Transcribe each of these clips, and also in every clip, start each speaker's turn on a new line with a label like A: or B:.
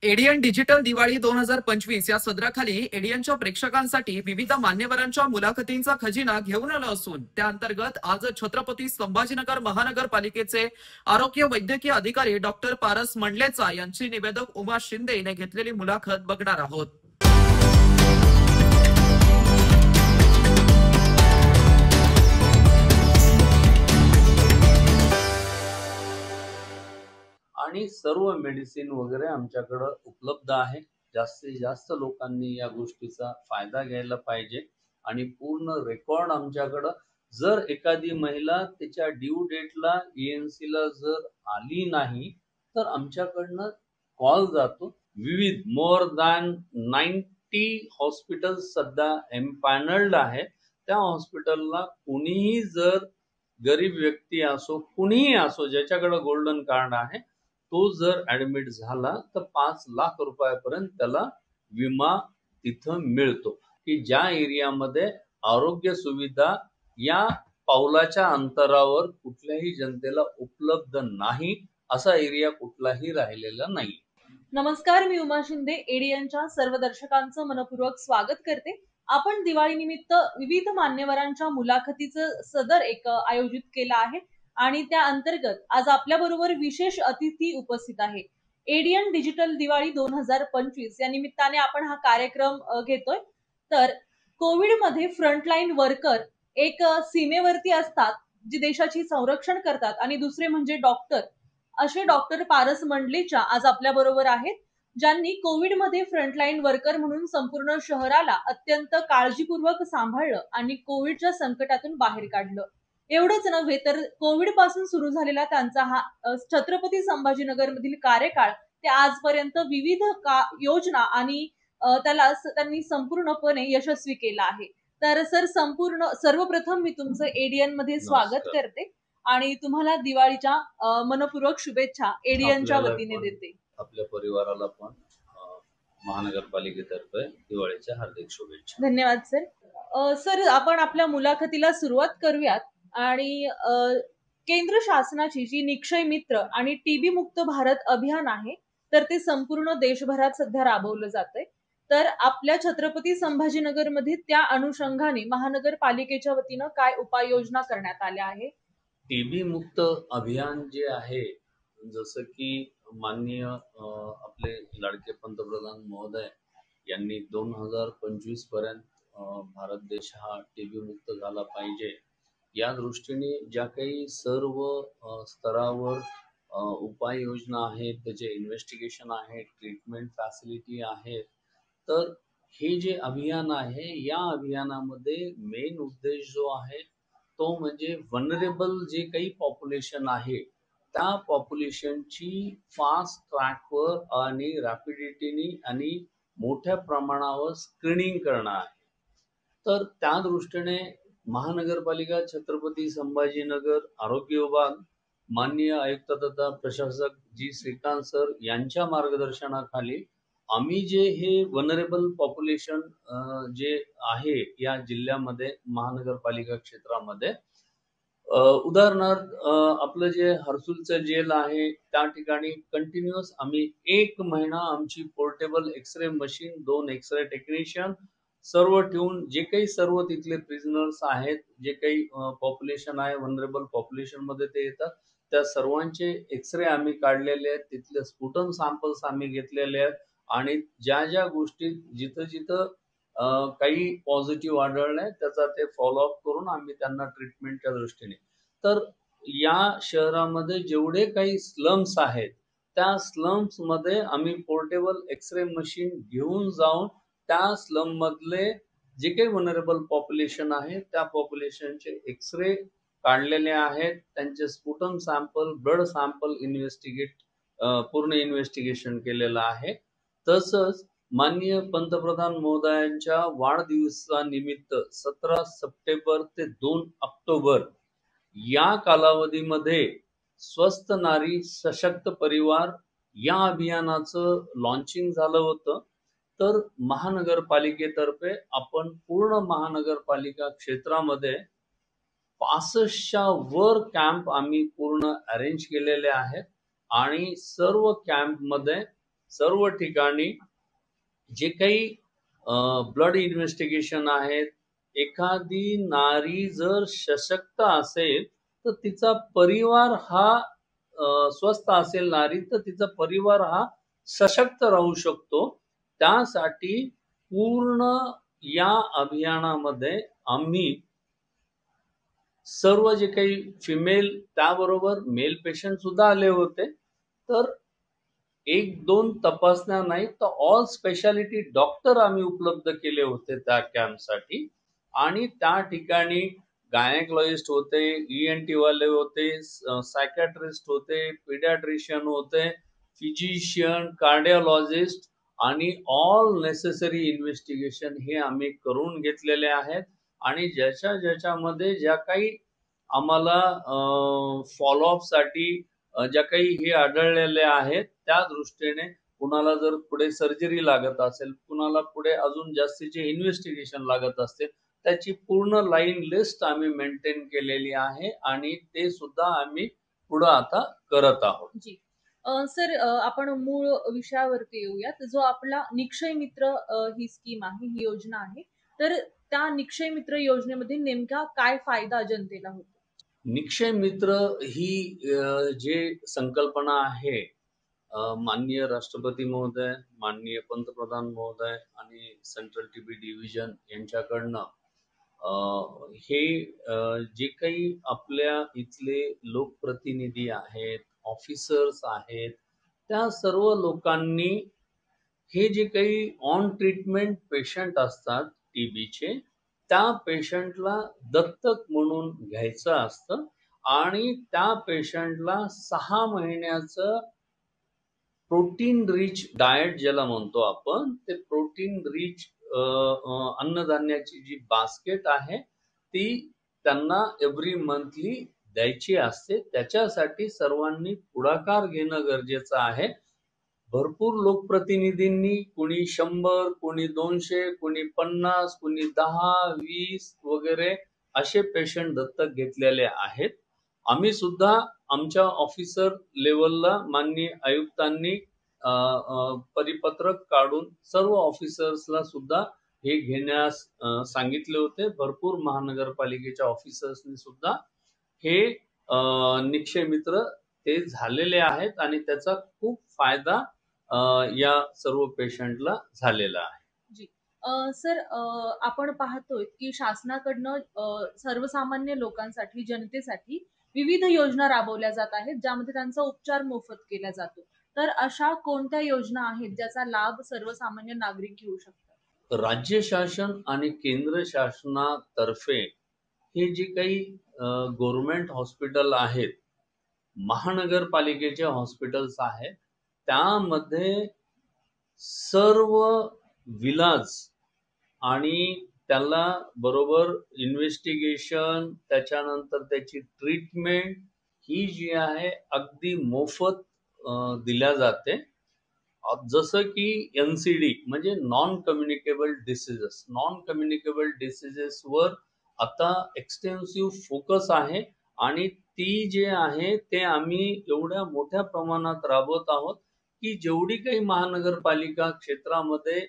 A: एडियन digital Diwali 2025 या सदराखाली एडियनच्या प्रेक्षकांसाठी विविध मान्यवरांच्या मुलाखतींचा खजिना घेऊन आला असून त्या अंतर्गत आज छत्रपती संभाजीनगर महानगरपालिकेचे आरोग्य वैद्यकीय अधिकारी डॉक्टर पारस मंडलेचा यांची निवेदक उमा शिंदे यांनी घेतलेली मुलाखत बघणार आहोत।
B: आणि सर्व मेडिसिन वगैरे आमच्याकडे उपलब्ध आहे। जास्तीत जास्त लोकांनी या गोष्टीचा फायदा घ्यायला पाहिजे आणि पूर्ण रेकॉर्ड आमच्याकडे जर एखादी महिला त्याच्या ड्यू डेटला ENC ला जर आली नाही तर आमच्याकडनं कॉल जातो। विविध मोर दॅन 90 हॉस्पिटल्स सध्या एम्पॅनल्ड आहे। त्या हॉस्पिटलला कुणीही जर गरीब व्यक्ती असो कुणीही असो ज्याच्याकडे गोल्डन कार्ड आहे तो जर ऍडमिट झाला तर 5 लाख रुपयापर्यंत त्याला विमा तिथं मिळतो की ज्या एरियामध्ये आरोग्य सुविधा या पावलाच्या अंतरावर कुठल्याही जनतेला उपलब्ध नाही असा एरिया कुठलाही राहिलेला नाही।
C: नमस्कार, मी उमा शिंदे एडियनच्या सर्व दर्शकांचं मनपूर्वक स्वागत करते। आपण दिवाळी निमित्त विविध मान्यवरांच्या मुलाखतीचं सदर एक आयोजित केला आहे आणि त्या अंतर्गत आज आपल्या बरोबर विशेष अतिथी उपस्थित आहे। एडियन डिजिटल दिवाळी 2025 या निमित्ताने आपण हा कार्यक्रम घेतोय। तर कोविड मध्ये फ्रंटलाईन वर्कर एक सीमेवरती असतात जे देशाची संरक्षण करतात आणि दुसरे म्हणजे डॉक्टर। असे डॉक्टर पारस मंडलेच्या आज आपल्या बरोबर आहेत ज्यांनी कोविड मध्ये फ्रंटलाईन वर्कर म्हणून संपूर्ण शहराला अत्यंत काळजीपूर्वक सांभाळलं आणि कोविडच्या संकटातून बाहेर काढलं। एवढंच नव्हे तर कोविड पासून सुरू झालेला त्यांचा हा छत्रपती संभाजीनगर मधील कार्यकाळ ते आजपर्यंत विविध योजना आणि त्यांनी संपूर्णपणे यशस्वी केला आहे। तर सर सर्वप्रथम मी तुमचं एडियन मध्ये स्वागत करते आणि तुम्हाला दिवाळीच्या मनपूर्वक शुभेच्छा एडियनच्या वतीने देते।
B: आपल्या परिवाराला पण महानगरपालिकेतर्फे दिवाळीच्या हार्दिक शुभेच्छा।
C: धन्यवाद सर। सर आपण आपल्या मुलाखतीला सुरुवात करूयात आणि केंद्र शासनाची जी निक्षय मित्र आणि टीबी मुक्त भारत अभियान आहे तर ते संपूर्ण देशभरात सध्या राबवलं जातंय। तर आपल्या छत्रपती संभाजीनगर मध्ये त्या अनुषंगाने महानगरपालिकेच्या वतीनं काय उपाययोजना करण्यात आल्या आहे?
B: टीबी मुक्त अभियान जे आहे जसं की माननीय आपले लाडके पंतप्रधान महोदय यांनी 2025 पर्यंत भारत देश हा टीबी मुक्त झाला पाहिजे या दृष्टीने ज्या काही सर्व स्तरावर उपाययोजना आहेत त्याचे इन्व्हेस्टिगेशन आहे ट्रीटमेंट फॅसिलिटी आहे। तर हे जे अभियान आहे या अभियानामध्ये मेन उद्देश जो आहे तो म्हणजे वनरेबल जे काही पॉप्युलेशन आहे त्या पॉप्युलेशनची फास्ट ट्रॅकवर आणि रॅपिडिटीनी आणि मोठ्या प्रमाणावर स्क्रीनिंग करणं आहे। तर त्या दृष्टीने महानगरपालिका छत्रपती संभाजीनगर आरोग्य विभाग माननीय आयुक्त तथा प्रशासक जी श्रीकांत सर यांच्या मार्गदर्शनाखाली आम्ही जे हे वनरेबल पॉप्युलेशन जे आहे या जिल्ह्यामध्ये महानगरपालिका क्षेत्रामध्ये उदाहरणार्थ आपलं जे हर्सुलचं जेल आहे त्या ठिकाणी कंटिन्युअस आम्ही 1 महिना आमची portable x-ray machine 2 x-ray technician सर्व ठेवून जे काही सर्व तिथले प्रिझनर्स आहेत जे काही पॉप्युलेशन आहे वनरेबल पॉप्युलेशन मध्ये ते येतात त्या सर्वांचे एक्सरे आम्ही काढलेले आहेत तिथले स्पुटम सॅम्पल्स आम्ही घेतलेले आहेत आणि ज्या ज्या गोष्टी जिथं जिथं काही पॉझिटिव्ह आढळलंय त्याचा ते फॉलोअप करून आम्ही त्यांना ट्रीटमेंटच्या दृष्टीने तर या शहरामध्ये जेवढे काही स्लम्स आहेत त्या स्लम्स मध्ये आम्ही पोर्टेबल एक्सरे मशीन घेऊन जाऊन त्या स्लम मधले जे काही वनरेबल पॉप्युलेशन आहे त्या पॉप्युलेशनचे एक्सरे काढलेले आहेत त्यांचे स्पुटम सॅम्पल ब्लड सॅम्पल पूर्ण इन्व्हेस्टिगेशन केलेलं आहे। तसंच माननीय पंतप्रधान महोदयांच्या वाढदिवसानिमित्त 17 सप्टेंबर ते 2 ऑक्टोबर या कालावधीमध्ये स्वस्थ नारी सशक्त परिवार या अभियानाचं लॉन्चिंग झालं होतं। तर महानगरपालिकेतर्फे आपण पूर्ण महानगरपालिका क्षेत्रामध्ये 65च्या वर कॅम्प आम्ही पूर्ण अरेंज केलेले आहेत आणि सर्व कॅम्प मध्ये सर्व ठिकाणी जे काही ब्लड इन्व्हेस्टिगेशन आहेत, एखादी नारी जर सशक्त असेल तर तिचा परिवार हा स्वस्थ असेल नारी तर तिचा परिवार हा सशक्त राहू शकतो. त्यासाठी पूर्ण या अभियानामध्ये आम्ही सर्व जे काही फिमेल त्याबरोबर मेल पेशंट सुद्धा आले होते. तर एक दोन तपासण्या नाही तर ऑल स्पेशालिटी डॉक्टर आम्ही उपलब्ध केले होते त्या कॅम्पसाठी. आणि त्या ठिकाणी गायनेकोलॉजिस्ट होते, ENT वाले होते, सायकॅट्रिस्ट होते, पीडियाट्रिशियन होते, फिजिशियन, कार्डिओलॉजिस्ट आणि ऑल नेसेसरी इन्व्हेस्टिगेशन हे आम्ही करून घेतलेले आहेत. आणि ज्याच्यामध्ये ज्या काही आम्हाला फॉलोअप साठी ज्या काही हे आढळलेले आहेत त्या दृष्टीने कुणाला जर पुढे सर्जरी लागत असेल, कुणाला पुढे अजून जास्तीचे इन्व्हेस्टिगेशन लागत असतील, त्याची पूर्ण लाईन लिस्ट आम्ही मेंटेन केलेली आहे आणि ते सुद्धा आम्ही पुढे आता करत आहोत.
C: जी सर, आपण मूळ विषयावरती येऊयात. जो आपला निक्षय मित्र ही स्कीम आहे, ही योजना आहे, तर त्या निक्षय मित्र योजनेमध्ये नेमका काय फायदा जनतेला होतो?
B: निक्षय मित्र ही जे संकल्पना आहे, माननीय राष्ट्रपती महोदय, माननीय पंतप्रधान महोदय आणि सेंट्रल टीबी डिव्हिजन यांच्याकडनं हे जे काही आपल्या इथले लोकप्रतिनिधी आहेत, ऑफिसर्स आहेत, त्या सर्व लोकांनी हे जे काही ऑन ट्रीटमेंट पेशंट असतात टीबीचे, त्या पेशंटला दत्तक म्हणून घ्यायचं असतं आणि त्या पेशंटला 6 महिन्याचं प्रोटीन रिच डाएट ज्याला म्हणतो आपण, ते प्रोटीन रिच अन्नधान्याची जी बास्केट आहे ती त्यांना एव्हरी मंथली द्यायची असते. त्याच्यासाठी सर्वांनी पुढाकार घेणं गरजेचं आहे. भरपूर लोकप्रतिनिधींनी कोणी 100, कोणी 200, कोणी 50, कोणी 10, 20 वगैरे असे पेशंट दत्तक घेतलेले आहेत. आम्ही सुद्धा आमच्या ऑफिसर लेवलला माननीय आयुक्तांनी परिपत्रक काढून सर्व ऑफिसर्सला सुद्धा हे घेण्यास सांगितले होते. भरपूर महानगरपालिकेच्या ऑफिसर्सनी सुद्धा हे निक्षय मित्र ते झालेले आहेत आणि त्याचा खूप फायदा या सर्व पेशंटला झालेला आहे.
C: जी सर, आपण पाहतोय की शासनाकडनं सर्वसामान्य लोकांसाठी, जनतेसाठी विविध योजना राबवल्या जात आहेत, ज्यामध्ये त्यांचा उपचार मोफत केला जातो. तर अशा कोणत्या योजना आहेत ज्याचा लाभ सर्वसामान्य नागरिक घेऊ शकतात?
B: राज्य शासन आणि केंद्र शासनातर्फे हे जे काही गव्हर्नमेंट हॉस्पिटल आहेत, महानगरपालिकेचे हॉस्पिटल्स आहेत, त्यामध्ये सर्व विलाज आणि त्याला बरोबर इन्व्हेस्टिगेशन, त्याच्यानंतर त्याची ट्रीटमेंट ही जी आहे अगदी मोफत दिल्या जाते. जसं की NCD म्हणजे नॉन कम्युनिकेबल डिसीजेसवर आता एक्सटेन्सिव्ह फोकस आहे आणि ती जे आहे ते आम्ही एवढ्या मोठ्या प्रमाणात राबवत आहोत की जेवढी काही महानगरपालिका क्षेत्रामध्ये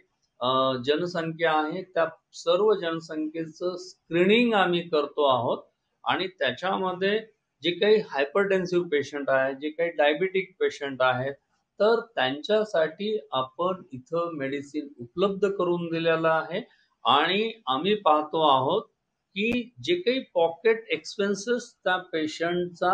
B: जनसंख्या आहे त्या सर्व जनसंख्येचं स्क्रीनिंग आम्ही करतो आहोत. आणि त्याच्यामध्ये जे काही हायपरटेन्सिव्ह पेशंट आहे, जे काही डायबिटिक पेशंट आहेत, तर त्यांच्यासाठी आपण इथं मेडिसिन उपलब्ध करून दिलेलं आहे. आणि आम्ही पाहतो आहोत की जे काही पॉकेट एक्सपेन्सेस त्या पेशंटचा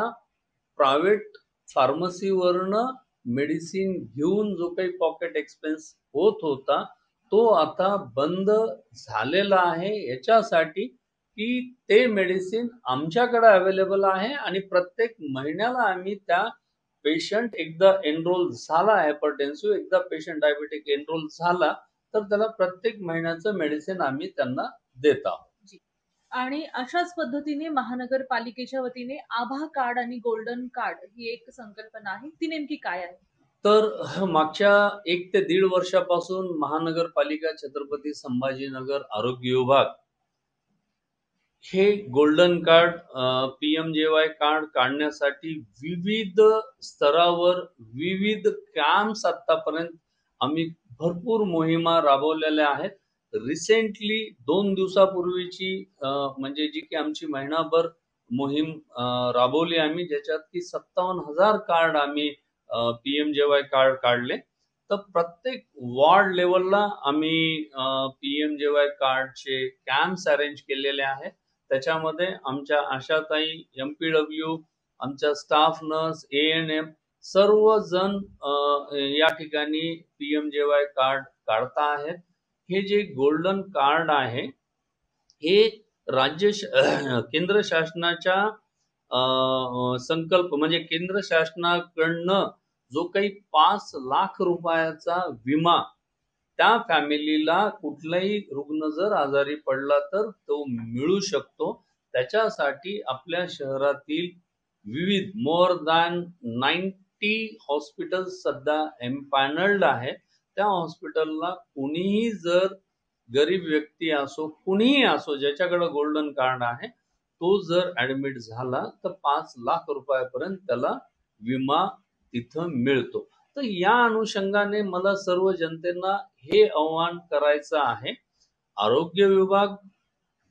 B: प्रायव्हेट फार्मसीवरनं मेडिसिन घेऊन जो काही पॉकेट एक्सपेन्स होत होता तो आता बंद झालेला आहे. याच्यासाठी की ते मेडिसिन आमच्याकडे अवेलेबल आहे आणि प्रत्येक महिन्याला आम्ही त्या पेशंट एकदा एनरोल झाला, हायपरटेन्सिव्ह एकदा पेशंट डायबिटिक एनरोल झाला तर त्याला प्रत्येक महिन्याचं मेडिसिन आम्ही त्यांना देत आहोत.
C: आणि अशाच पद्धतीने महानगरपालिकेच्या वतीने आभा कार्ड आणि गोल्डन कार्ड ही एक संकल्पना आहे, ती नेमकी काय आहे?
B: तर मागच्या 1 ते 1.5 वर्षापासून महानगरपालिका छत्रपती संभाजीनगर आरोग्य विभाग हे गोल्डन कार्ड, PMJY कार्ड काढण्यासाठी विविध स्तरावर विविध कॅम्प्स आतापर्यंत आम्ही भरपूर मोहिमा राबवलेल्या आहेत. रिसेंटली 2 दिवसापूर्वीची म्हणजे जी की आमची महिनाभर मोहीम राबवली आम्ही, ज्याच्यात की 57,000 कार्ड आम्ही PMJY कार्ड काढले. तर प्रत्येक वॉर्ड लेवलला आम्ही PMJY कार्डचे कॅम्प्स अरेंज केलेले आहेत. त्याच्यामध्ये आमच्या आशाताई, MPW, आमच्या स्टाफ नर्स, ANM सर्वजण या ठिकाणी PMJY कार्ड काढता आहेत. हे जे गोल्डन कार्ड आहे हे केंद्र शासनाच्या संकल्प म्हणजे केंद्र शासनाकडनं जो काही 5 लाख रुपयाचा विमा त्या फॅमिलीला कुठलाही रुग्ण जर आजारी पडला तर तो मिळू शकतो. त्याच्यासाठी आपल्या शहरातील विविध मोर दॅन 90 हॉस्पिटल्स सध्या एम्पॅनल्ड आहे. त्या हॉस्पिटलला कुणीही जर गरीब व्यक्ती असो, कुणीही असो, ज्याच्याकडे गोल्डन कार्ड आहे, तो जर ऍडमिट झाला तर 5 लाख रुपयापर्यंत त्याला विमा तिथं मिळतो. तर या अनुषंगाने मला सर्व जनतेला हे आवाहन करायचं आहे. आरोग्य विभाग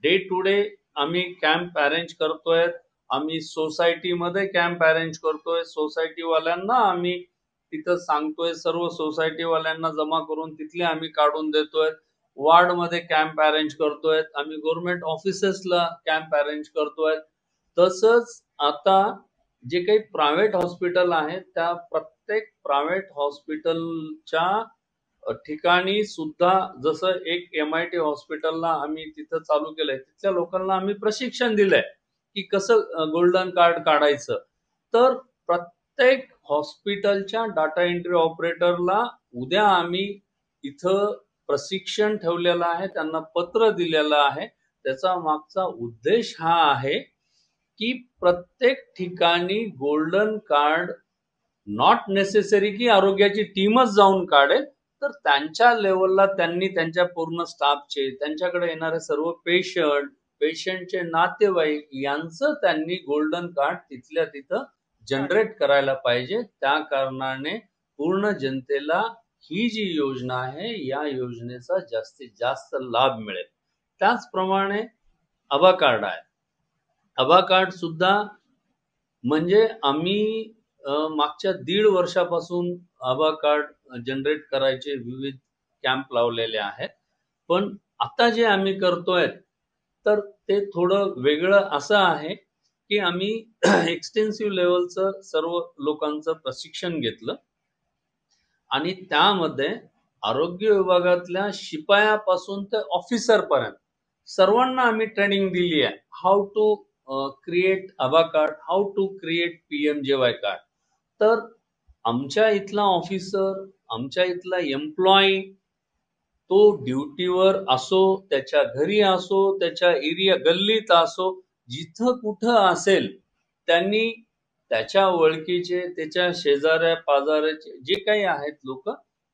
B: डे टू डे आम्ही कॅम्प अरेंज करतोय. आम्ही सोसायटीमध्ये कॅम्प अरेंज करतोय. सोसायटीवाल्यांना आम्ही तिथं सांगतोय, सर्व सोसायटीवाल्यांना जमा करून तिथले आम्ही काढून देतोय. वॉर्डमध्ये कॅम्प अरेंज करतोय. आम्ही गव्हर्नमेंट ऑफिसेसला कॅम्प अरेंज करतोय. तसंच आता जे काही प्रायव्हेट हॉस्पिटल आहेत त्या प्रत्येक प्रायव्हेट हॉस्पिटलच्या ठिकाणी सुद्धा, जसं एक MIT हॉस्पिटलला आम्ही तिथं चालू केलंय, तिथल्या लोकांना आम्ही प्रशिक्षण दिलंय की कसं गोल्डन कार्ड काढायचं. तर प्रत्येक हॉस्पिटलच्या डाटा एंट्री ऑपरेटरला उद्या आम्ही इथं प्रशिक्षण ठेवलेलं आहे, त्यांना पत्र दिलेलं आहे. त्याचा मागचा उद्देश हा आहे की प्रत्येक ठिकाणी गोल्डन कार्ड नॉट नेसेसरी की आरोग्याची टीमच जाऊन काढेल, तर त्यांच्या लेवलला त्यांनी त्यांच्या पूर्ण स्टाफचे, त्यांच्याकडे येणारे सर्व पेशंटचे नातेवाईक यांचं त्यांनी गोल्डन कार्ड तिथल्या तिथं जनरेट करायला पाहिजे. त्या कारणाने पूर्ण जनतेला ही जी योजना आहे या योजनेचा जास्तीत जास्त लाभ मिळेल. त्याचप्रमाणे आभा कार्ड आहे. आभा कार्ड सुद्धा म्हणजे आम्ही मागच्या 1.5 वर्षापासून आभा कार्ड जनरेट करायचे विविध कॅम्प लावलेले आहेत. पण आता जे आम्ही करतोय तर ते थोडं वेगळं असं आहे की आम्ही एक्सटेन्सिव्ह लेवलचं सर्व लोकांचं प्रशिक्षण घेतलं आणि त्यामध्ये आरोग्य विभागातल्या शिपायापासून ते ऑफिसर पर्यंत सर्वांना आम्ही ट्रेनिंग दिली आहे. हाऊ टू क्रिएट आभा card, how to create PMJY card. तर आमच्या इथला ऑफिसर, आमच्या इथला एम्प्लॉई, तो ड्युटीवर असो, त्याच्या घरी असो, त्याच्या एरिया गल्लीत असो, जिथं कुठं असेल, त्यांनी त्याच्या ओळखीचे, त्याच्या शेजाऱ्या पाजाऱ्याचे जे काही आहेत लोक,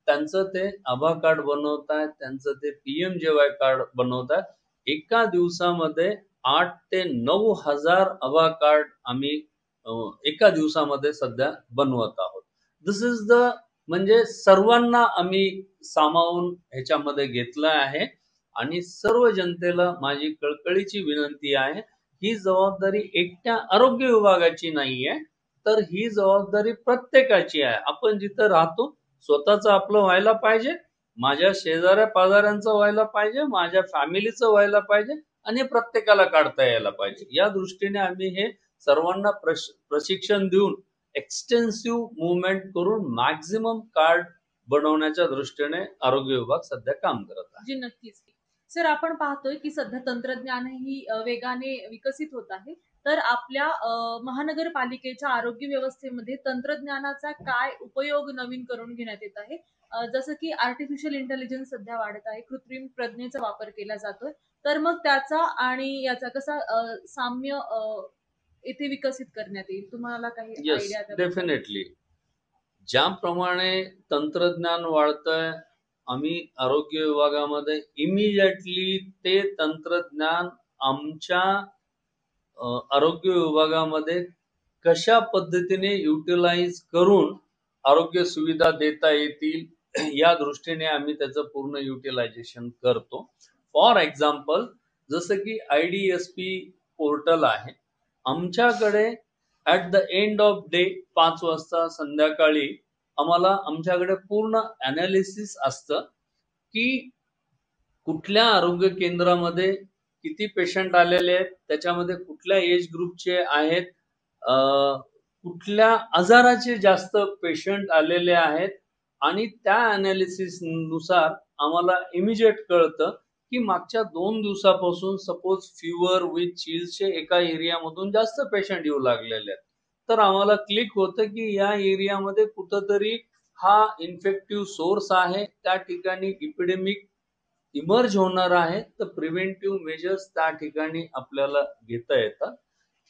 B: त्यांचं ते आभा कार्ड बनवतायत, त्यांचं ते PMJY कार्ड बनवतायत. एका दिवसामध्ये 8 ते 9 हजार आभा कार्ड आम्ही एका दिवसामध्ये सध्या बनवत आहोत. दिस इज द म्हणजे सर्वांना आम्ही सामावून ह्याच्यामध्ये घेतलं आहे आणि सर्व जनतेला माझी कळकळीची विनंती आहे, ही जबाबदारी एकट्या आरोग्य विभागाची नाहीये, तर ही जबाबदारी प्रत्येकाची आहे. आपण जिथं राहतो स्वतःच आपलं व्हायला पाहिजे, माझ्या शेजाऱ्या पाजाऱ्यांचं व्हायला पाहिजे, माझ्या फॅमिलीचं व्हायला पाहिजे आणि प्रत्येकाला काढता यायला पाहिजे. या दृष्टीने आम्ही हे सर्वांना प्रशिक्षण देऊन एक्सटेन्सिव्ह मुवमेंट करून मॅक्झिमम कार्ड बनवण्याच्या दृष्टीने आरोग्य विभाग सध्या काम करत आहे.
C: जी नक्कीच सर, आपण पाहतोय की सध्या तंत्रज्ञान ही वेगाने विकसित होत आहे. तर आपल्या महानगरपालिकेच्या आरोग्य व्यवस्थेमध्ये तंत्रज्ञानाचा काय उपयोग नवीन करून घेण्यात येत आहे? जसं की आर्टिफिशियल इंटेलिजन्स सध्या वाढत आहे, कृत्रिम प्रज्ञेचा वापर केला जातोय. तर मग त्याचा आणि याचा कसा साम्य इथे विकसित करण्यात येईल? तुम्हाला काही
B: येस,
C: आयडिया?
B: डेफिनेटली. ज्याप्रमाणे तंत्रज्ञान वाढतंय, आम्ही आरोग्य विभागामध्ये इमिजिएटली ते तंत्रज्ञान आमच्या आरोग्य विभागामध्ये कशा पद्धतीने युटिलाइज करून आरोग्य सुविधा देता येतील या दृष्टीने आम्ही त्याचं पूर्ण युटिलायझेशन करतो. फॉर एक्झाम्पल, जसं की IDSP पोर्टल आहे आमच्याकडे, at the end of day 5 वाजता संध्याकाळी आम्हाला आमच्याकडे पूर्ण ॲनालिसिस असतं की कुठल्या आरोग्य केंद्रामध्ये किती पेशंट आलेले आहेत, त्याच्यामध्ये कुठल्या एज ग्रुपचे आहेत, कुठल्या आजाराचे जास्त पेशंट आलेले आहेत, आणि त्या ॲनालिसिस नुसार आम्हाला इमिजिएट कळतं की मागच्या 2 दिवसापासून सपोज फीवर विथ चिल्सचे एका एरियामधून जास्त पेशंट येऊ लागलेले आहेत. तर आम्हाला क्लिक होतं की या एरियामध्ये कुठंतरी हा इन्फेक्टिव्ह सोर्स आहे, त्या ठिकाणी इपिडेमिक इमर्ज होणार आहे, तर प्रिव्हेंटिव्ह मेजर्स त्या ठिकाणी आपल्याला घेता येतात.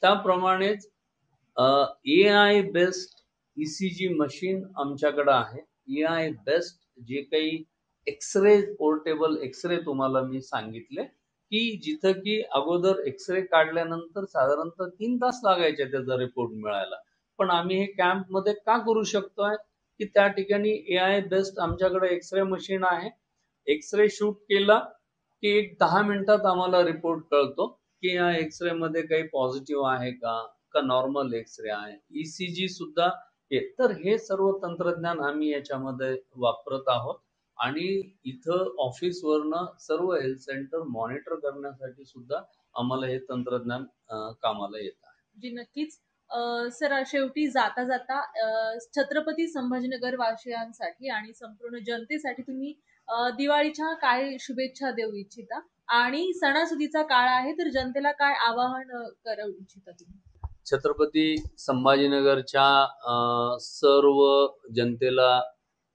B: त्याप्रमाणेच AI बेस्ड ECG मशीन आमच्याकडे आहे. AI बेस्ड जे काही एक्सरे, पोर्टेबल एक्सरे तुम्हाला मी सांगितले की जिथं की अगोदर एक्सरे काढल्यानंतर साधारणतः 3 तास लागायचे त्याचा रिपोर्ट मिळायला, पण आम्ही हे कॅम्पमध्ये का करू शकतोय की त्या ठिकाणी AI बेस्ड आमच्याकडे एक्सरे मशीन आहे. एक्सरे शूट केला की एक 10 मिनिटात आम्हाला रिपोर्ट कळतो की या एक्सरे मध्ये काही पॉझिटिव्ह आहे का नॉर्मल एक्सरे आहे. ECG सुद्धा तर हे सर्व तंत्रज्ञान आम्ही याच्यामध्ये वापरत आहोत, आणि इथं ऑफिसवरनं सर्व हेल्थ सेंटर मॉनिटर करण्यासाठी सुद्धा आम्हाला हे तंत्रज्ञान कामाला येत आहे.
C: जी नक्कीच. सर, शेवटी जाता जाता छत्रपती संभाजीनगर वासियांसाठी आणि संपूर्ण जनतेसाठी तुम्ही दिवाळीच्या काय शुभेच्छा देऊ इच्छिता, आणि सणासुदीचा काळ आहे तर जनतेला काय आवाहन करू इच्छिता तुम्ही?
B: छत्रपती संभाजीनगरच्या सर्व जनतेला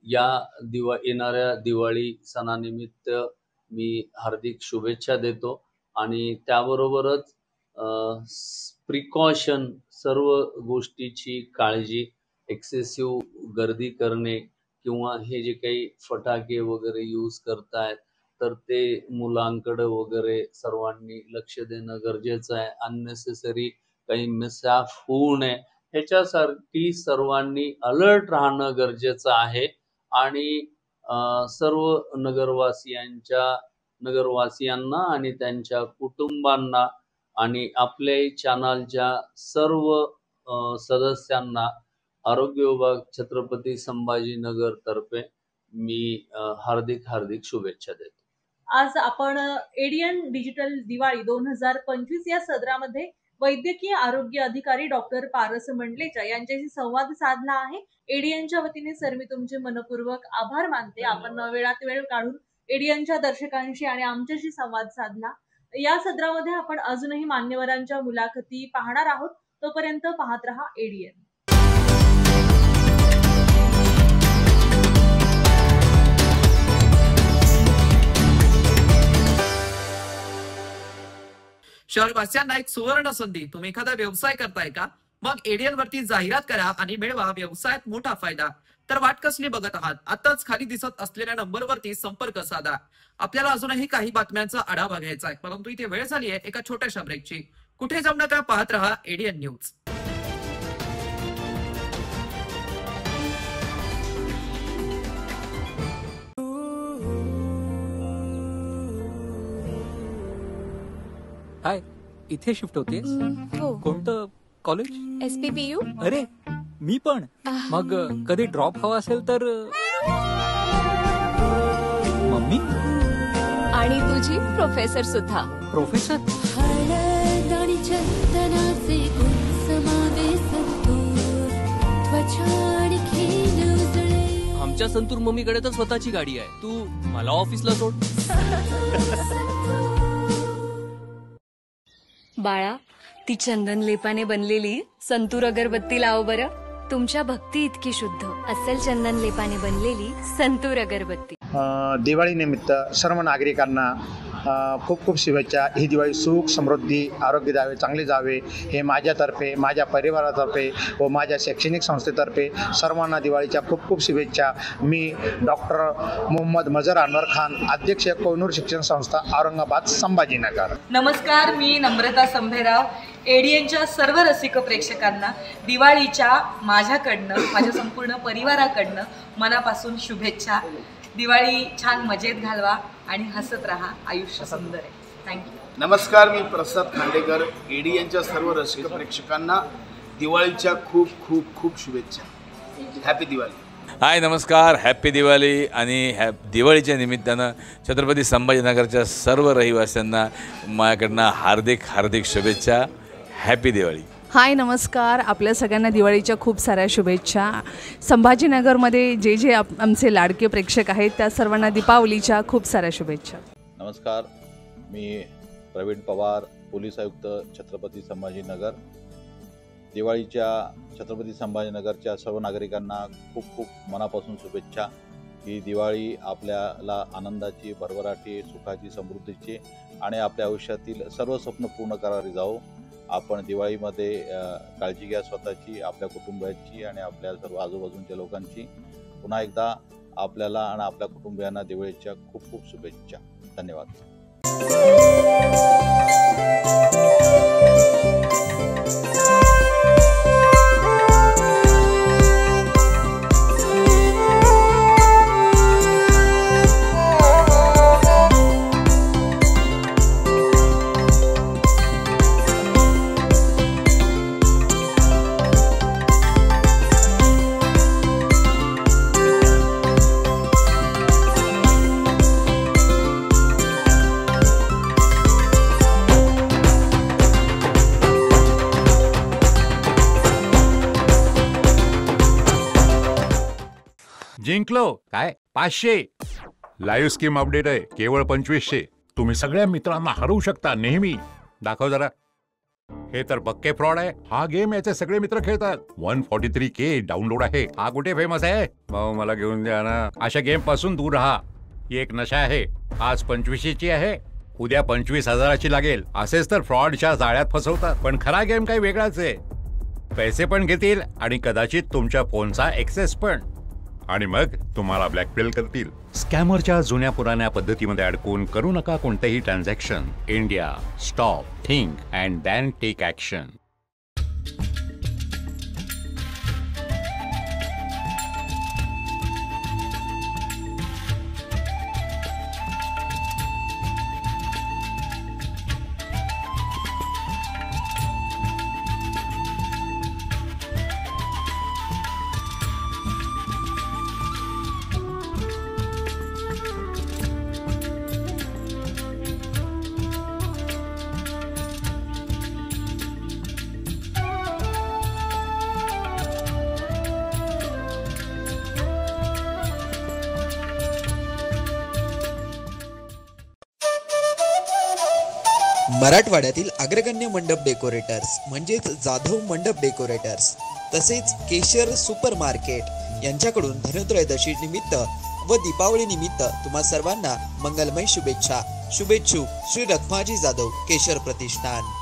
B: या येणाऱ्या दिवाळी सणानिमित्त मी हार्दिक शुभेच्छा देतो, आणि त्याबरोबरच प्रिकॉशन, सर्व गोष्टीची काळजी, एक्सेसिव्ह गर्दी करणे किंवा हे जे काही फटाके वगैरे यूज करतायत तर ते मुलांकडे वगैरे सर्वांनी लक्ष देणं गरजेचं आहे. अननेसेसरी काही मिसहॅप होऊ नये ह्याच्यासाठी सर्वांनी अलर्ट राहणं गरजेचं आहे. आणि सर्व नगरवासियांना आणि त्यांच्या कुटुंबांना आणि आपल्या चॅनलच्या सर्व सदस्यांना आरोग्य विभाग छत्रपती संभाजीनगर तर्फे मी हार्दिक शुभेच्छा देतो.
C: आज आपण एडियन डिजिटल दिवाळी 2025 या सदरामध्ये वैद्यकीय आरोग्य अधिकारी डॉक्टर पारस मंडलेचा यांच्याशी संवाद साधला आहे. एडियनच्या वतीने सर मी तुमचे मनपूर्वक आभार मानते. आपण वेळात वेळ काढून एडियनच्या दर्शकांशी आणि आमच्याशी संवाद साधला. या सदरामध्ये आपण अजूनही मान्यवरांच्या मुलाखती पाहणार आहोत. तोपर्यंत पाहत रहा एडियन.
A: शहरवासियांना एक सुवर्ण संधी. तुम्ही एखादा व्यवसाय करताय का? मग एडियन वरती जाहिरात करा आणि मिळवा व्यवसायात मोठा फायदा. तर वाट कसली बघत आहात? आताच खाली दिसत असलेल्या नंबरवरती संपर्क साधा. आपल्याला अजूनही काही बातम्यांचा आढावा घ्यायचा आहे, परंतु इथे वेळ झाली आहे एका छोट्याशा ब्रेकची. कुठे जाऊ नका, पाहत रहा एडियन न्यूज.
D: हाय, इथे शिफ्ट होतेस?
E: हो.
D: कोणतं कॉलेज?
E: SPPU.
D: अरे मी पण. मग कधी ड्रॉप हवा असेल तर मम्मी
E: आणि तुझी प्रोफेसर सुद्धा.
D: प्रोफेसर?
F: आमच्या संतूर मम्मीकडे तर स्वतःची गाडी आहे. तू मला ऑफिसला सोड.
E: बाळा, ती चंदन लेपाने बनलेली संतूर अगरबत्ती लाव बरं. तुमच्या भक्ती इतकी शुद्ध, अस्सल चंदन लेपाने बनलेली संतूर अगरबत्ती.
G: दिवाळी निमित्त सर्व नागरिकांना खूप खूप शुभेच्छा. ही दिवाळी सुख समृद्धी आरोग्य द्यावे, चांगले जावे हे माझ्यातर्फे, माझ्या परिवारातर्फे व माझ्या शैक्षणिक संस्थेतर्फे सर्वांना दिवाळीच्या खूप खूप शुभेच्छा. मी डॉक्टर मोहम्मद मजर अनवर खान, अध्यक्ष कोहिनूर शिक्षण संस्था, औरंगाबाद, संभाजीनगर.
H: नमस्कार, मी नम्रता संभेराव. एडीएनच्या सर्व रसिक प्रेक्षकांना दिवाळीच्या माझ्याकडनं, माझ्या संपूर्ण परिवाराकडनं मनापासून शुभेच्छा. दिवाळी छान मजेत घालवा आणि हसत राहा. आयुष्य सुंदर आहे. थँक्यू.
I: नमस्कार, मी प्रसाद खांडेकर. एडीएनच्या सर्व रसिक प्रेक्षकांना दिवाळीच्या खूप खूप खूप शुभेच्छा. हॅपी दिवाळी.
J: हाय, नमस्कार, हॅप्पी दिवाळी. आणि दिवाळीच्या निमित्तानं छत्रपती संभाजीनगरच्या सर्व रहिवाशांना माझ्याकडनं हार्दिक हार्दिक शुभेच्छा. हॅपी दिवाळी.
K: हाय, नमस्कार. आपल्या सगळ्यांना दिवाळीच्या खूप साऱ्या शुभेच्छा. संभाजीनगरमध्ये जे आमचे लाडके प्रेक्षक आहेत त्या सर्वांना दीपावलीच्या खूप साऱ्या शुभेच्छा.
L: नमस्कार, मी प्रवीण पवार, पोलीस आयुक्त, छत्रपती संभाजीनगर. दिवाळीच्या छत्रपती संभाजीनगरच्या सर्व नागरिकांना खूप खूप मनापासून शुभेच्छा. ही दिवाळी आपल्याला आनंदाची, भरभराटी, सुखाची, समृद्धीची आणि आपल्या आयुष्यातील सर्व स्वप्न पूर्ण करारी जाओ. आपण दिवाळीमध्ये काळजी घ्या स्वतःची, आपल्या कुटुंबाची आणि आपल्या सर्व आजूबाजूच्या लोकांची. पुन्हा एकदा आपल्याला आणि आपल्या कुटुंबियांना दिवाळीच्या खूप खूप शुभेच्छा. धन्यवाद.
M: जिंकलो काय 500. लाईव्ह स्कीम अपडेट आहे, केवळ 2500. तुम्ही सगळ्या मित्रांना हरवू शकता नेहमी. दाखव जरा. हे तर पक्के फ्रॉड आहे. हा गेम याचे सगळे मित्र खेळतात. 143K डाउनलोड आहे. हा कुठे फेमस आहे? भाऊ मला घेऊन द्या ना. अशा गेम पासून दूर राहा. ही एक नशा आहे. आज 2500ची आहे, उद्या 25,000ची लागेल. असेच तर फ्रॉडच्या जाळ्यात फसवतात. पण खरा गेम काही वेगळाच आहे. पैसे पण घेतील आणि कदाचित तुमच्या फोनचा एक्सेस पण. आणि मग तुम्हाला ब्लॅकमेल करतील. स्कॅमरच्या जुन्या पुराण्या पद्धतीमध्ये अडकून करू नका कोणतेही transaction. India, stop, think and then take action.
N: मराठवाड्यातील अग्रगण्य मंडप डेकोरेटर्स म्हणजेच जाधव मंडप डेकोरेटर्स तसेच केशर सुपर मार्केट यांच्याकडून धनत्रयोदशी निमित्त व दीपावली निमित्त तुम्हा सर्वांना मंगलमय शुभेच्छा. शुभेच्छुक श्री रखमाजी जाधव, केशर प्रतिष्ठान.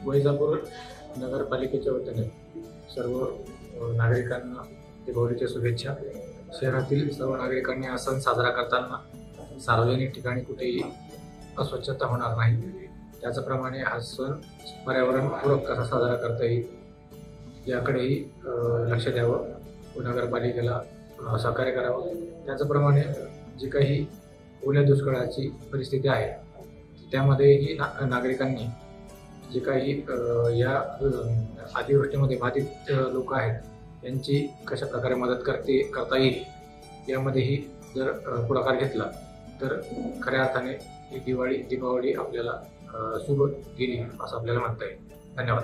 O: वैजापूर नगरपालिकेच्या वतीने सर्व नागरिकांना दिवाळीच्या शुभेच्छा. शहरातील सर्व नागरिकांनी हा सण साजरा करताना सार्वजनिक ठिकाणी कुठेही अस्वच्छता होणार नाही, त्याचप्रमाणे हा सण पर्यावरणपूरक कसा साजरा करता येईल याकडेही लक्ष द्यावं नगरपालिकेला सहकार्य करावं. त्याचप्रमाणे जी काही ओल्या दुष्काळाची परिस्थिती आहे त्यामध्येही नागरिकांनी जे काही या अतिवृष्टीमध्ये बाधित लोक आहेत यांची कशा प्रकारे मदत करता येईल यामध्येही जर पुढाकार घेतला तर खऱ्या अर्थाने ही दीपावली आपल्याला शुभ गेली असं आपल्याला म्हणता येईल. धन्यवाद.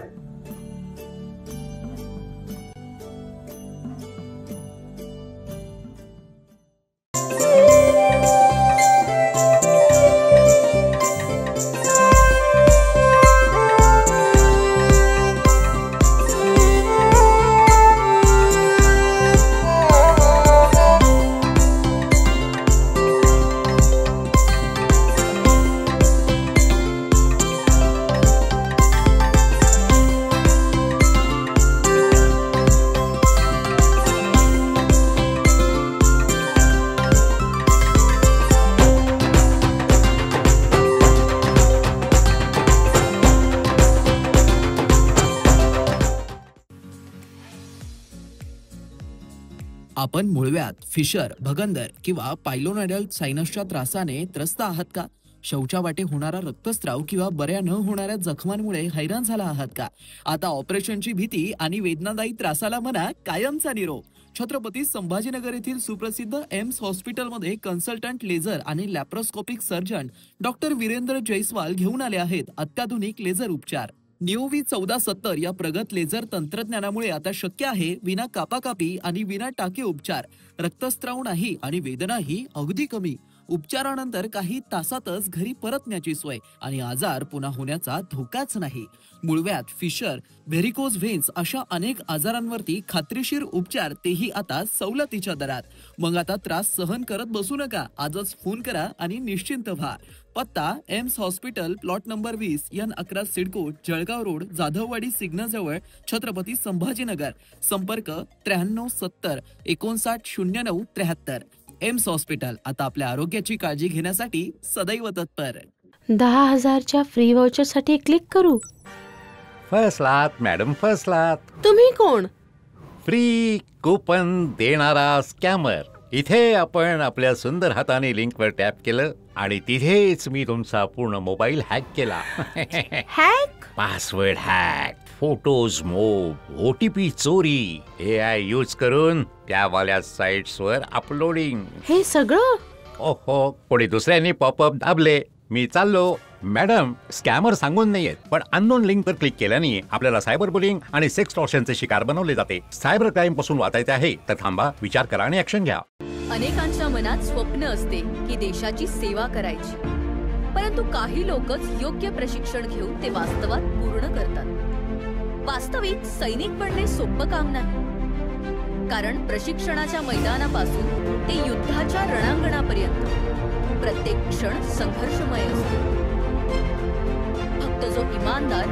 A: आपण मुळव्यात, फिशर, भगंदर किंवा पायलोनोडल सायनसच्या त्रासाने त्रस्त आहात का? शौचा वाटे होणारा रक्तस्राव किंवा बऱ्या न होणाऱ्या जखमांमुळे हैराण झाला आहात का? आता ऑपरेशनची भीती आणि वेदनादायी त्रासाला म्हणा कायमचा निरोप. छत्रपती संभाजीनगर येथील सुप्रसिद्ध एम्स हॉस्पिटलमध्ये कन्सल्टंट लेझर आणि laparoscopic surgeon doctor Virendra Jaiswal घेऊन आले आहेत अत्याधुनिक लेझर उपचार. निओव्ही 1470 या प्रगत लेझर तंत्रज्ञानामुळे आता शक्य आहे विना कापाकापी आणि विना टाके उपचार. रक्तस्राव नाही आणि वेदनाही अगदी कमी. उपचारानंतर काही तासातच घरी परतण्याची सोय आणि आजार पुन्हा होण्याचा धोकाच नाही. मुळव्यात, फिशर, व्हेरिकोज व्हेन्स अशा अनेक आजारांवरती खात्रीशीर उपचार, तेही आता सवलतीच्या दरात. मग आता त्रास सहन करत बसू नका. आजच फोन करा आणि निश्चिंत व्हा. पत्ता AIIMS hospital, plot number 20, N11 CIDCO, Jalgaon road, Jadhavwadi सिग्नलजवळ, छत्रपती संभाजीनगर. संपर्क 93 70 59 09 73. एम्स हॉस्पिटल, आता आपल्या आरोग्याची काळजी घेण्यासाठी सदैव तत्पर.
P: 10,000च्या फ्री वाउचर साठी क्लिक करू.
M: फसलात मॅडम, फसलात.
P: तुम्ही कोण?
M: फ्री कुपन देणारा स्कॅमर. इथे आपण आपल्या सुंदर हाताने लिंकवर टॅप केलं आणि तिथेच मी तुमचा पूर्ण मोबाईल हॅक केला.
P: हॅक?
M: पासवर्ड हॅक, फोटोज मोब, OTP चोरी, AI यूज करून त्यावाल्या साइट्सवर अपलोडिंग.
P: हे सगळं?
M: ओहो, कोणी दुसऱ्यांनी पॉपअप दाबले. मी चाललो. मॅडम, स्कॅमर सांगून नाहीयेत, पण अननोन लिंकवर क्लिक केल्याने आपल्याला सायबर बुलिंग आणि सेक्स टॉर्शनचे शिकार बनवले जाते. सायबर क्राईम पासून वाचायचे आहे तर थांबा, विचार करा आणि ऍक्शन घ्या.
E: अनेकांच्या मनात स्वप्न असते की देशाची सेवा करायची, परंतु काही लोकच योग्य प्रशिक्षण घेऊन ते वास्तवात पूर्ण करतात. वास्तविक सैनिक बनणे सोपं काम नाही, कारण प्रशिक्षणाच्या मैदानापासून ते युद्धाच्या रणांगणापर्यंत प्रत्येक क्षण संघर्षमय असतो. फक्त जो इमानदार,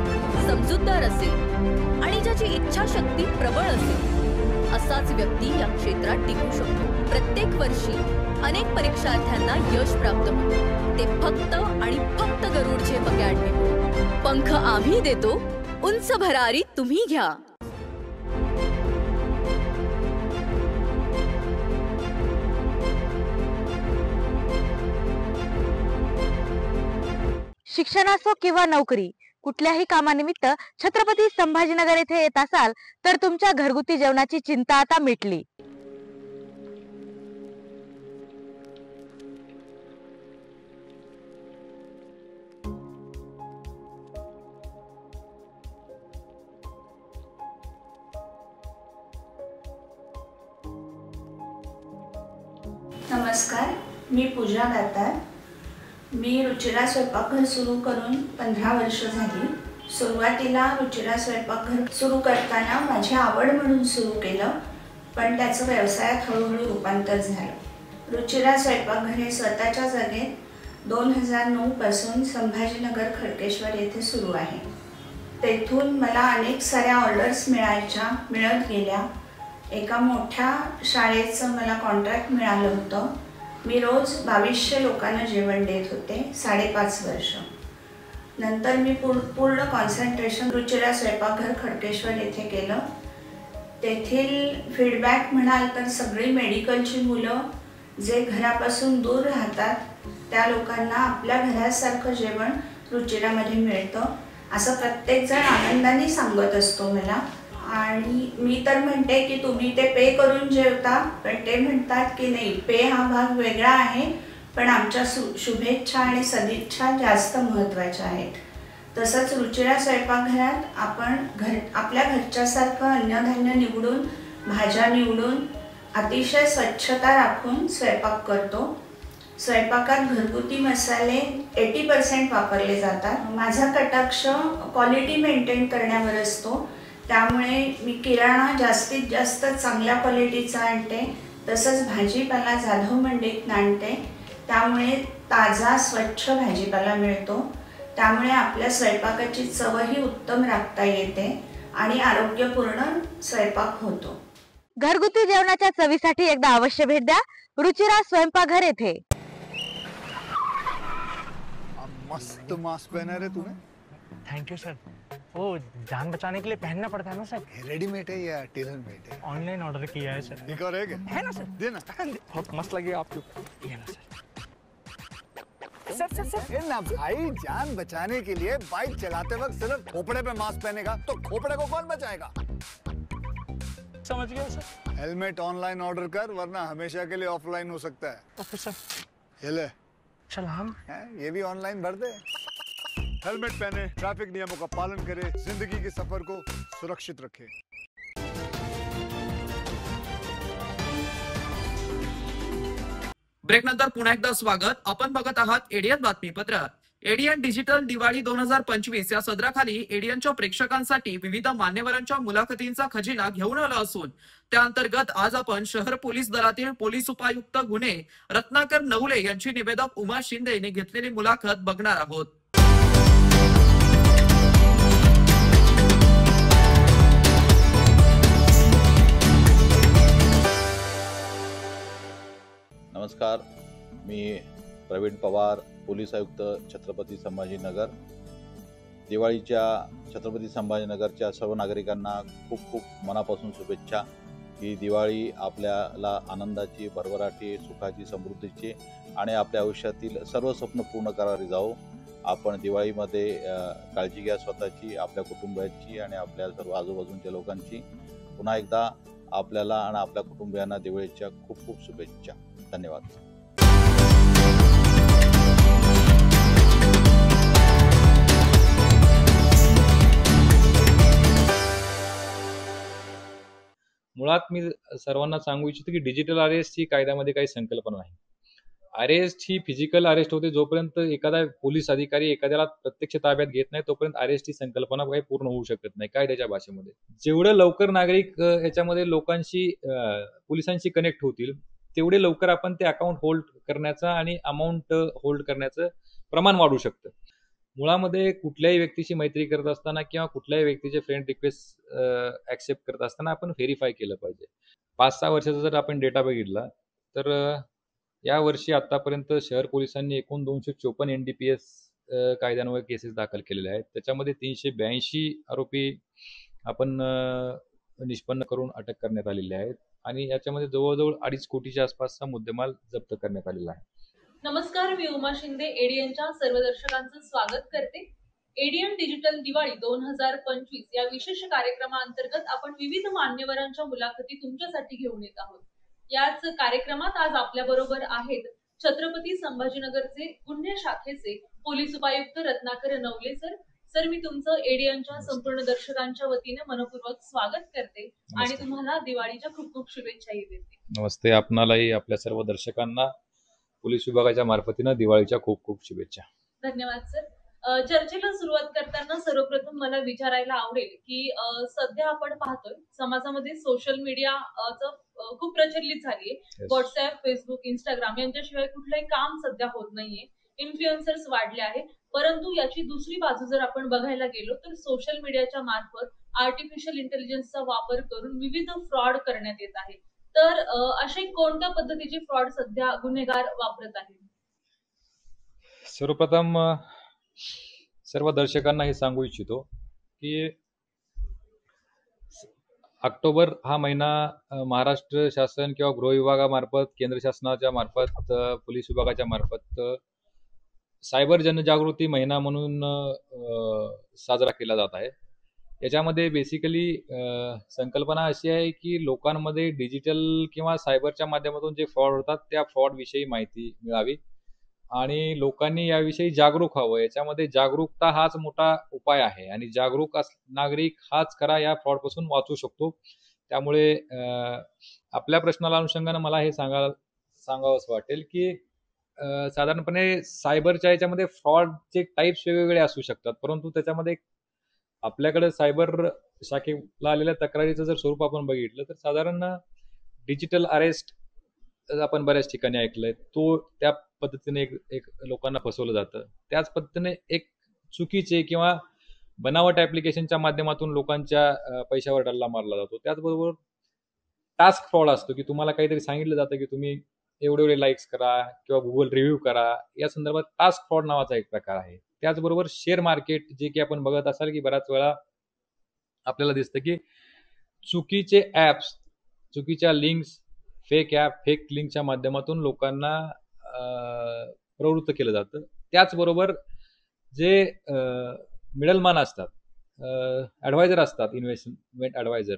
E: समजूतदार असेल आणि ज्याची इच्छाशक्ती प्रबळ असेल असाच व्यक्ती या क्षेत्रात टिकू शकतो. प्रत्येक वर्षी अनेक परीक्षार्थ्यांना यश प्राप्त होते, ते फक्त आणि फक्त गरुड झेप अकॅडमी. पंख आम्ही देतो, उंच भरारी तुम्ही घ्या.
P: शिक्षण असो किंवा नोकरी, कुठल्याही कामानिमित्त छत्रपती संभाजीनगर येथे येत असाल तर तुमच्या घरगुती जेवणाची चिंता आता मिटली.
Q: नमस्कार, मी पूजा दातार. मी रुचिरा स्वयंपाकघर सुरू करून 15 वर्ष झाली. सुरुवातीला रुचिरा स्वयंपाकघर सुरू करताना माझी आवड म्हणून सुरू केलं, पण त्याचं व्यवसायात हळूहळू रूपांतर झालं. रुचिरा स्वयंपाकघर हे स्वतःच्या जागेत 2009 पासून संभाजीनगर खडकेश्वर येथे सुरू आहे. तेथून मला अनेक साऱ्या ऑर्डर्स मिळत गेल्या. एका मोठ्या शाळेचं मला कॉन्ट्रॅक्ट मिळालं होतं. मी रोज 2200 लोकांना जेवण देत होते 5.5 वर्ष. नंतर मी पूर्ण कॉन्सन्ट्रेशन रुचिरा स्वयंपाकघर खडकेश्वर येथे केलं. तेथील फीडबॅक म्हणाल तर सगळी मेडिकलची मुलं जे घरापासून दूर राहतात त्या लोकांना आपल्या घरासारखं जेवण रुचिरामध्ये मिळतं असं प्रत्येकजण आनंदाने सांगत असतो मला. आणि मी तर म्हणते की तुम्ही ते पे करून जेवता, पण ते म्हणतात की नाही, पे हा भाग वेगळा आहे, पण आमच्या शुभेच्छा आणि सदिच्छा जास्त महत्त्वाच्या आहेत. तसंच रुचिरा स्वयंपाकघरात आपण आपल्या घरच्यासारखं अन्नधान्य निवडून, भाज्या निवडून, अतिशय स्वच्छता राखून स्वयंपाक करतो. स्वयंपाकात घरगुती मसाले 80% वापरले जातात. माझा कटाक्ष क्वालिटी मेंटेन करण्यावर असतो, त्यामुळे मी किराणा जास्तीत जास्त चांगल्या क्वालिटीचा आणते. तसंच भाजीपाला जाधव मंडईतून आणते, त्यामुळे ताजा स्वच्छ भाजीपाला मिळतो. त्यामुळे आपल्या स्वयंपाकाची चवही उत्तम राखता येते आणि आरोग्यपूर्ण स्वयंपाक होतो.
P: घरगुती जेवणाच्या चवीसाठी एकदा अवश्य भेट द्या रुचिरा स्वयंपाकघर येथे.
R: मस्त मास्क पहना रे तूने.
S: Thank you sir. वो जान बचाने के लिए पहनना पड़ता है ना सर.
R: रेडीमेड है या टेलर मेड है?
S: ऑनलाइन ऑर्डर किया है सर.
R: एक और है
S: ना सर.
R: देना.
S: बहुत मस्त लगे आपको. ये ना सर.
R: सर ना भाई, जान बचाने के लिए बाइक चलाते वक्त सिर्फ खोपड़े पे मास्क पहनेगा तो खोपड़े को कौन बचाएगा?
S: समझ गया सर.
R: हेलमेट ऑनलाइन ऑर्डर कर, वरना हमेशा के लिए ऑफलाइन हो सकता है.
S: Okay sir.
R: ये ले
S: सलाम.
R: ये भी ऑनलाइन भर दे. हेलमेट पहने, ट्रैफिक नियमों का पालन करे, जिंदगी के सफर को सुरक्षित रखे.
A: ब्रेक नंतर पुन्हा एकदा स्वागत. आपण बघत आहात एडियन बातमीपत्र. एडियन डिजिटल दिवाळी 2025 या सदराखाली एडियनच्या प्रेक्षकांसाठी विविध मान्यवरांच्या मुलाखतींचा खजिना घेऊन आला असून त्या अंतर्गत आज आपण शहर पोलीस दलातील पोलीस उपायुक्त गुन्हे रत्नाकर नवले यांची निवेदक उमा शिंदे यांनी घेतलेली मुलाखत बघणार आहोत.
L: नमस्कार, मी प्रवीण पवार, पोलीस आयुक्त छत्रपती संभाजीनगर. दिवाळीच्या छत्रपती संभाजीनगरच्या सर्व नागरिकांना खूप खूप मनापासून शुभेच्छा. ही दिवाळी आपल्याला आनंदाची, भरभराटी, सुखाची, समृद्धीची आणि आपल्या आयुष्यातील सर्व स्वप्न पूर्ण करारी जाओ. आपण दिवाळीमध्ये काळजी घ्या स्वतःची, आपल्या कुटुंबाची आणि आपल्या सर्व आजूबाजूच्या लोकांची. पुन्हा एकदा आपल्याला आणि आपल्या कुटुंबियांना दिवाळीच्या खूप खूप शुभेच्छा. धन्यवाद.
T: मुळात मी सर्वांना सांगू इच्छितो की डिजिटल अरेस्ट ही कायद्यामध्ये काही संकल्पना नाही. अरेस्ट ही फिजिकल अरेस्ट होते. जोपर्यंत एखादा पोलीस अधिकारी एखाद्याला प्रत्यक्ष ताब्यात घेत नाही तोपर्यंत अरेस्ट ही संकल्पना काही पूर्ण होऊ शकत नाही कायद्याच्या भाषेमध्ये. जेवढं लवकर नागरिक याच्यामध्ये लोकांशी पोलिसांशी कनेक्ट होतील तेवढे लवकर आपण ते अकाउंट होल्ड करण्याचं आणि अमाऊंट होल्ड करण्याचं प्रमाण वाढू शकतं. मुळामध्ये कुठल्याही व्यक्तीशी मैत्री करत असताना किंवा कुठल्याही व्यक्तीचे फ्रेंड रिक्वेस्ट ऍक्सेप्ट करत असताना आपण व्हेरीफाय केलं पाहिजे. 5-6 वर्षाचा जर आपण डेटा बघितला तर या वर्षी आतापर्यंत शहर पोलिसांनी एकूण 254 NDPS कायद्यान्वये केसेस दाखल केलेल्या आहेत. त्याच्यामध्ये 382 आरोपी आपण निष्पन्न करून अटक करण्यात आलेले आहेत आणि याच्यामध्ये जवळजवळ 2.5 कोटीच्या आसपासचा मुद्देमाल जप्त करण्यात आलेला आहे.
C: नमस्कार, मी उमा शिंदे एडियनच्या सर्व दर्शकांचं स्वागत करते. एडियन डिजिटल दिवाळी 2025 या विशेष कार्यक्रमाअंतर्गत आपण विविध मान्यवरांच्या मुलाखती तुमच्यासाठी घेऊन येत आहोत. याच कार्यक्रमात आज आपल्या बरोबर आहेत छत्रपती संभाजीनगरचे गुन्हे शाखेचे पोलीस उपायुक्त रत्नाकर नवले सर. सर, मी तुमचं एडियनच्या संपूर्ण दर्शकांच्या वतीने मनपूर्वक स्वागत करते आणि तुम्हाला दिवाळीच्या खूप खूप शुभेच्छाही देते.
T: नमस्ते. आपणालाही आपल्या सर्व दर्शकांना पोलीस विभागाच्या मार्फतीनं दिवाळीच्या खूप खूप शुभेच्छा.
C: धन्यवाद सर. चर्चेला सुरुवात करताना सर्वप्रथम मला विचारायला आवडेल की सध्या आपण पाहतोय समाजामध्ये सोशल मीडियाचं खूप प्रचलित झालीये. व्हॉट्सअप, फेसबुक, इंस्टाग्राम यांच्याशिवाय कुठलंही काम सध्या होत नाहीये. इन्फ्लुएन्सर्स वाढले आहेत, परंतु याची दुसरी बाजू जर आपण बघायला गेलो तर सोशल मीडियाच्या मार्फत आर्टिफिशियल इंटेलिजन्सचा वापर करून विविध फ्रॉड करण्यात येत आहे. तर असे कोणत्या पद्धतीचे फ्रॉड सध्या गुन्हेगार वापरत आहेत?
T: सर्वप्रथम सर्व दर्शकांना हे सांगू इच्छितो की ऑक्टोबर हा महिना महाराष्ट्र शासन किंवा गृह विभागामार्फत, केंद्र शासनाच्या मार्फत, पोलीस विभागाच्या मार्फत सायबर जनजागृती महिना म्हणून साजरा केला जात आहे. याच्यामध्ये बेसिकली संकल्पना अशी आहे की लोकांमध्ये डिजिटल किंवा सायबरच्या माध्यमातून जे फ्रॉड होतात त्या फ्रॉडविषयी माहिती मिळावी आणि लोकांनी याविषयी जागरूक व्हावं. याच्यामध्ये जागरूकता हाच मोठा उपाय आहे आणि जागरूक नागरिक हाच खरा या फ्रॉडपासून वाचू शकतो. त्यामुळे आपल्या प्रश्नाला अनुषंगानं मला हे सांगावंसं वाटेल की साधारणपणे सायबरच्या याच्यामध्ये फ्रॉडचे टाईप्स वेगवेगळे असू शकतात, परंतु त्याच्यामध्ये आपल्याकडे सायबर शाखेला आलेल्या तक्रारीचं जर स्वरूप आपण बघितलं तर साधारण डिजिटल अरेस्ट आपण बऱ्याच ठिकाणी ऐकलंय, तो त्या पद्धतीने एक लोकांना फसवलं जातं. त्याच पद्धतीने एक चुकीचे किंवा बनावट ऍप्लिकेशनच्या माध्यमातून लोकांच्या पैशावर डल्ला मारला जातो. त्याचबरोबर टास्क फ्रॉड असतो की तुम्हाला काहीतरी सांगितलं जातं की तुम्ही एवढे लाईक्स करा किंवा गुगल रिव्ह्यू करा. या संदर्भात टास्क फ्रॉड नावाचा एक प्रकार आहे. त्याचबरोबर शेअर मार्केट जे की आपण बघत असाल की बऱ्याच वेळा आपल्याला दिसतं की चुकीचे ऍप्स, चुकीच्या लिंक्स, फेक ऍप, फेक लिंकच्या माध्यमातून लोकांना प्रवृत्त केलं जातं. त्याचबरोबर जे मिडलमॅन असतात, ॲडवायझर असतात, इन्व्हेस्टमेंट ॲडवायझर,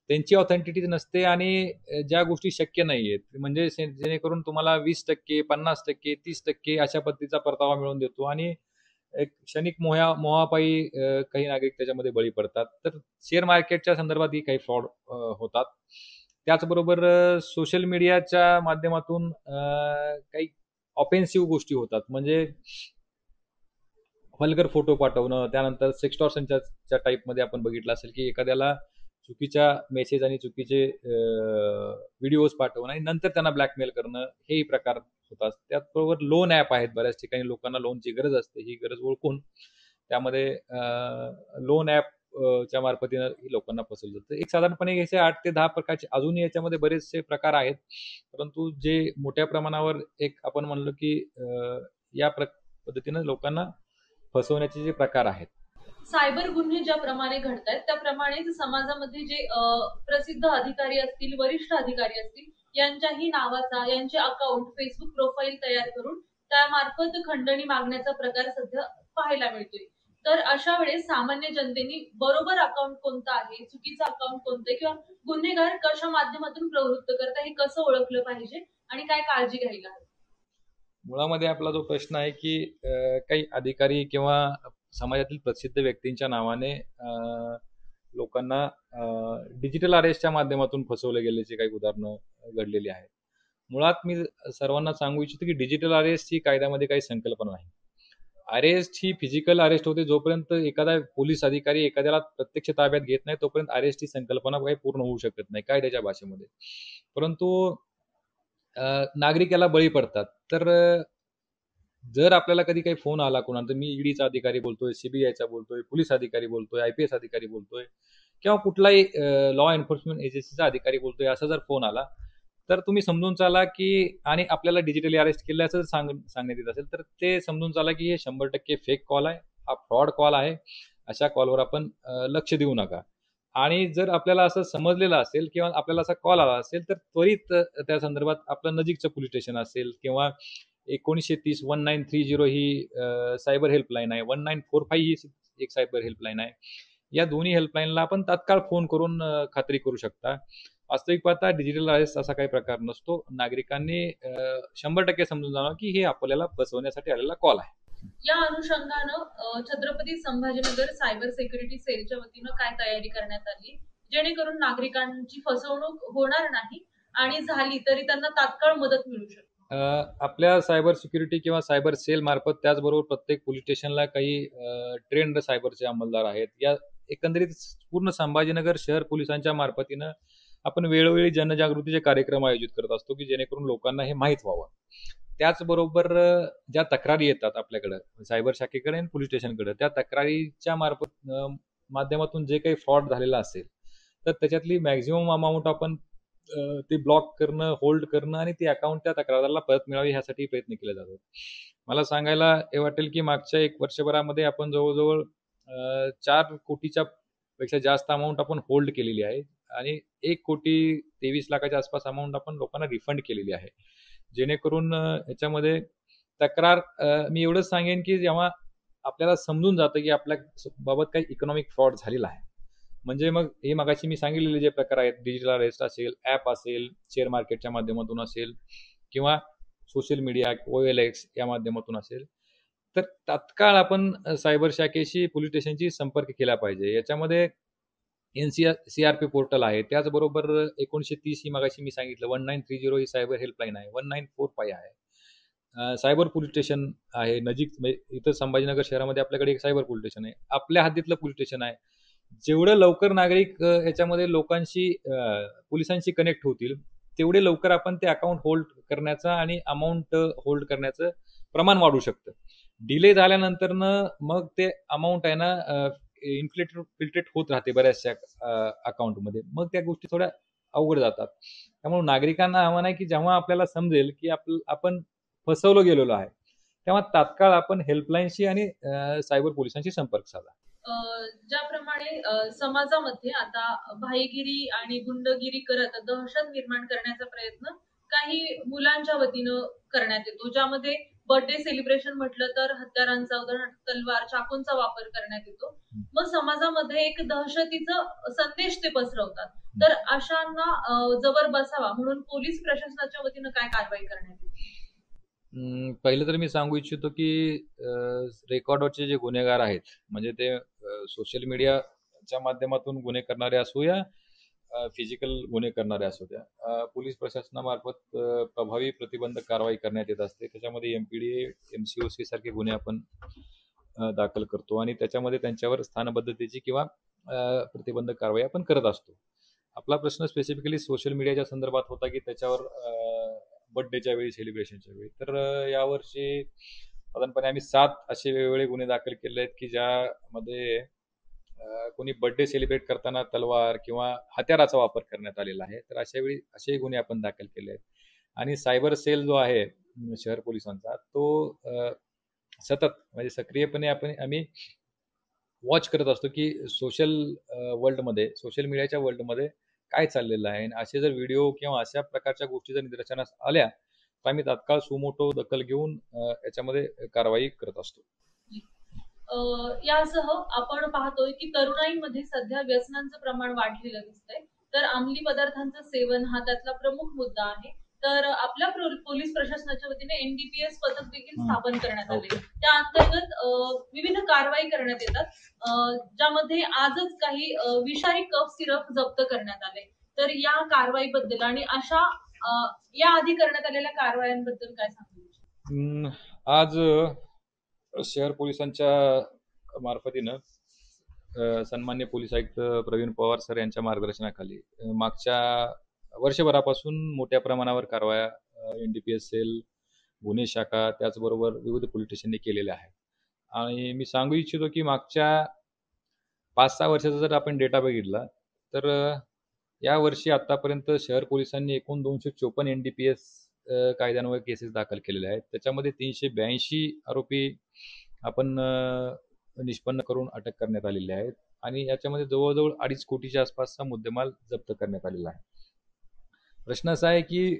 T: त्यांची ऑथेंटिटी नसते आणि ज्या गोष्टी शक्य नाही आहेत म्हणजे जेणेकरून तुम्हाला 20%, 50%, 30% अशा पद्धतीचा परतावा मिळवून देतो आणि एक क्षणिक मोहापायी काही नागरिक त्याच्यामध्ये बळी पडतात. तर शेअर मार्केटच्या संदर्भातही काही फ्रॉड होतात. त्याचबरोबर सोशल मीडियाच्या माध्यमातून काही ऑफेन्सिव्ह गोष्टी होतात, म्हणजे व्हल्गर फोटो पाठवणं, त्यानंतर सेक्स्टॉर्शनच्या टाईपमध्ये आपण बघितलं असेल की एखाद्याला चुकीच्या मेसेज आणि चुकीचे व्हिडिओज पाठवणं आणि नंतर त्यांना ब्लॅकमेल करणं, हेही प्रकार होतात. त्याचबरोबर लोन ॲप आहेत, बऱ्याच ठिकाणी लोकांना लोनची गरज असते, ही गरज ओळखून त्यामध्ये लोन ॲप च्या मार्फतीनं लोकांना फसवलं जातं. एक साधारणपणे याचे 8 ते 10 प्रकारचे अजूनही याच्यामध्ये बरेचसे प्रकार आहेत, परंतु जे मोठ्या प्रमाणावर एक आपण म्हणलो की या पद्धतीनं लोकांना फसवण्याचे जे प्रकार आहेत.
C: सायबर गुन्हे ज्याप्रमाणे घडत आहेत त्याप्रमाणेच समाजामध्ये जे प्रसिद्ध अधिकारी असतील, वरिष्ठ अधिकारी असतील, यांच्याही नावाचा, यांचे अकाउंट, फेसबुक प्रोफाईल तयार करून त्यामार्फत खंडणी मागण्याचा प्रकार सध्या पाहायला मिळतोय. तर अशा वेळेस सामान्य जनतेने बरोबर अकाउंट कोणतं आहे, चुकीचं अकाउंट कोणतं आहे किंवा गुन्हेगार कशा माध्यमातून प्रवृत्त करतात हे कसं ओळखलं पाहिजे आणि काय काळजी घ्यायला हवी?
T: मुळामध्ये आपला जो प्रश्न आहे की काही अधिकारी किंवा समाजातील प्रसिद्ध व्यक्तींच्या नावाने लोकांना डिजिटल अरेस्टच्या माध्यमातून फसवले गेल्याची काही उदाहरणं घडलेली आहेत. मुळात मी सर्वांना सांगू इच्छितो की डिजिटल अरेस्ट ही कायद्यामध्ये काही संकल्पना नाही. अरेस्ट ही फिजिकल अरेस्ट होते, जोपर्यंत एखादा पोलीस अधिकारी एखाद्याला प्रत्यक्ष ताब्यात घेत नाही तोपर्यंत अरेस्ट ही संकल्पना काही पूर्ण होऊ शकत नाही कायद्याच्या भाषेमध्ये. परंतु नागरिक याला बळी पडतात. तर जर आपल्याला कधी काही फोन आला कोणाला, तर मी ईडीचा अधिकारी बोलतोय, सीबीआयचा बोलतोय, पोलीस अधिकारी बोलतोय, IPS अधिकारी बोलतोय किंवा कुठलाही लॉ एन्फोर्समेंट एजन्सीचा अधिकारी बोलतोय, असा जर फोन आला तर तुम्ही समजून चाला की आणि आपल्याला डिजिटली अरेस्ट केल्याचं जर सांगण्यात येत असेल तर ते समजून चाला की हे 100% फेक कॉल आहे, हा फ्रॉड कॉल आहे. अशा कॉलवर आपण लक्ष देऊ नका. आणि जर आपल्याला असं समजलेलं असेल किंवा आपल्याला असा कॉल आला असेल तर त्वरित त्या संदर्भात आपलं नजीकचं पोलीस स्टेशन असेल किंवा 1930 1930 ही सायबर हेल्पलाईन आहे, 1945 ही एक सायबर हेल्पलाईन आहे. या दोन्ही हेल्पलाईनला आपण तात्काळ फोन करून खात्री करू शकता. वास्तविक पाहता डिजिटल अरेस्ट असा काही प्रकार नसतो. नागरिकांनी 100% समजून जाणं की हे आपल्याला फसवण्यासाठी आलेला कॉल आहे.
C: या अनुषंगानं छत्रपती संभाजीनगर सायबर सिक्युरिटी सेलच्या वतीनं काय तयारी करण्यात आली जेणेकरून नागरिकांची फसवणूक होणार नाही आणि झाली तरी त्यांना तात्काळ मदत मिळू शकते?
T: आपल्या सायबर सिक्युरिटी किंवा सायबर सेल मार्फत त्याचबरोबर प्रत्येक पोलीस स्टेशनला काही ट्रेंड सायबरचे अंमलदार आहेत. या एकंदरीत पूर्ण संभाजीनगर शहर पोलिसांच्या मार्फतीनं आपण वेळोवेळी जनजागृतीचे कार्यक्रम आयोजित करत असतो की जेणेकरून लोकांना हे माहीत व्हावं. त्याचबरोबर ज्या तक्रारी येतात आपल्याकडं सायबर शाखेकडे आणि पोलीस स्टेशनकडे, त्या तक्रारीच्या माध्यमातून जे काही फ्रॉड झालेला असेल तर त्याच्यातली मॅक्झिमम अमाऊंट आपण ते ब्लॉक करणं, होल्ड करणं आणि ते अकाउंट त्या तक्रारदाराला परत मिळावी ह्यासाठी प्रयत्न केले जातात. मला सांगायला हे वाटेल की मागच्या 1 वर्षभरामध्ये आपण जवळजवळ 4 कोटीच्या पेक्षा जास्त अमाऊंट आपण होल्ड केलेली आहे. आणि 1,23,00,000च्या आसपास अमाऊंट आपण लोकांना रिफंड केलेली आहे. जेणेकरून याच्यामध्ये तक्रार मी एवढंच सांगेन की जेव्हा आपल्याला समजून जातं की आपल्या बाबत काही इकॉनॉमिक फ्रॉड झालेला आहे, म्हणजे मग हे मगाशी मी सांगितलेले जे प्रकार आहेत, डिजिटल अरेस्ट असेल, ॲप असेल, शेअर मार्केटच्या माध्यमातून असेल किंवा सोशल मीडिया OLX या माध्यमातून असेल, तर तात्काळ आपण सायबर शाखेशी पोलीस स्टेशनशी संपर्क केला पाहिजे. याच्यामध्ये CRP पोर्टल आहे, त्याचबरोबर 1930 ही मगाशी मी सांगितलं 1930 ही सायबर हेल्पलाईन आहे, 1945 आहे, सायबर पोलीस स्टेशन आहे नजीक, म्हणजे इथं संभाजीनगर शहरामध्ये आपल्याकडे एक सायबर पोलीस स्टेशन आहे, आपल्या हद्दीतलं पोलीस स्टेशन आहे. जेवढं लवकर नागरिक याच्यामध्ये लोकांशी पोलिसांशी कनेक्ट होतील, तेवढे लवकर आपण ते अकाउंट होल्ड करण्याचं आणि अमाऊंट होल्ड करण्याचं प्रमाण वाढू शकतं. डिले झाल्यानंतरनं मग ते अमाऊंट आहे ना फिल्ट्रेट होत राहते बऱ्याचशा अकाउंटमध्ये, मग त्या गोष्टी थोड्या अवघड जातात. त्यामुळे नागरिकांना आव्हान आहे की जेव्हा आपल्याला समजेल की आपण फसवलं गेलेलो आहे, तेव्हा तात्काळ आपण हेल्पलाईनशी आणि सायबर पोलिसांशी संपर्क साधा.
C: ज्याप्रमाणे समाजामध्ये आता भाईगिरी आणि गुंडगिरी करत दहशत निर्माण करण्याचा प्रयत्न काही मुलांच्या वतीनं करण्यात येतो, ज्यामध्ये बर्थडे सेलिब्रेशन म्हटलं तर हत्यारांचा, उदाहरणार्थ तलवार, चाकूंचा वापर करण्यात येतो. मग समाजामध्ये एक दहशतीचा संदेश ते पसरवतात. तर अशांना जबर बसावा म्हणून पोलीस प्रशासनाच्या वतीनं काय कारवाई करण्यात येते?
T: पहिलं तर मी सांगू इच्छितो की रेकॉर्डवरचे जे गुन्हेगार आहेत, म्हणजे ते सोशल मीडियाच्या माध्यमातून गुन्हे करणारे असो या फिजिकल गुन्हे करणारे असो द्या, पोलीस प्रशासनामार्फत प्रभावी प्रतिबंधक कारवाई करण्यात येत असते. त्याच्यामध्ये MPDA, MCOC सारखे गुन्हे आपण दाखल करतो आणि त्याच्यामध्ये त्यांच्यावर स्थानबद्धतेची किंवा प्रतिबंधक कारवाई आपण करत असतो. आपला प्रश्न स्पेसिफिकली सोशल मीडियाच्या संदर्भात होता की त्याच्यावर बर्थडेच्या वेळी, सेलिब्रेशनच्या वेळी, तर यावर्षी साधारणपणे आम्ही 7 असे वेगवेगळे गुन्हे दाखल केले आहेत की ज्यामध्ये कोणी बर्थडे सेलिब्रेट करताना तलवार किंवा हत्याराचा वापर करण्यात आलेला आहे. तर अशा वेळी असे गुन्हे आपण दाखल केले आहेत. आणि सायबर सेल जो आहे शहर पोलिसांचा, तो सतत म्हणजे सक्रियपणे आम्ही वॉच करत असतो की सोशल वर्ल्डमध्ये, सोशल मीडियाच्या वर्ल्डमध्ये काय चाललेलं आहे. आणि असे जर व्हिडिओ किंवा अशा प्रकारच्या गोष्टी जर निदर्शनास आल्या तर आम्ही तात्काळ सुमोटो दखल घेऊन याच्यामध्ये कारवाई करत असतो.
C: यासह आपण पाहतोय की तरुणाईमध्ये सध्या व्यसनांचं प्रमाण वाढलेलं दिसतंय. तर अंमली पदार्थांचं सेवन हा त्यातला प्रमुख मुद्दा आहे. तर आपल्या पोलीस प्रशासनाच्या वतीने NDPS पथक देखील स्थापन करण्यात आले. त्या अंतर्गत विविध कारवाई करण्यात येतात, ज्यामध्ये आजच काही विषारी कफ सिरप जप्त करण्यात आले. तर या कारवाईबद्दल आणि अशा या आधी करण्यात आलेल्या कारवायांबद्दल काय सांगू?
T: आज शहर पोलिसांच्या मार्फतीनं सन्मान्य पोलीस आयुक्त प्रवीण पवार सर यांच्या मार्गदर्शनाखाली मागच्या वर्षभरापासून मोठ्या प्रमाणावर कारवाया NDPS सेल, गुन्हे शाखा, त्याचबरोबर विविध पोलीस स्टेशनने केलेल्या आहेत. आणि मी सांगू इच्छितो की मागच्या 5-6 वर्षाचा जर आपण डेटा बघितला तर या वर्षी आतापर्यंत शहर पोलिसांनी एकूण 254 NDPS कायद्यान्वये केसेस दाखल केलेल्या आहेत. त्याच्यामध्ये 382 आरोपी आपण निष्पन्न करून अटक करण्यात आलेले आहेत आणि याच्यामध्ये जवळजवळ 2.5 कोटीच्या आसपासचा मुद्देमाल जप्त करण्यात आलेला आहे. प्रश्न असा आहे की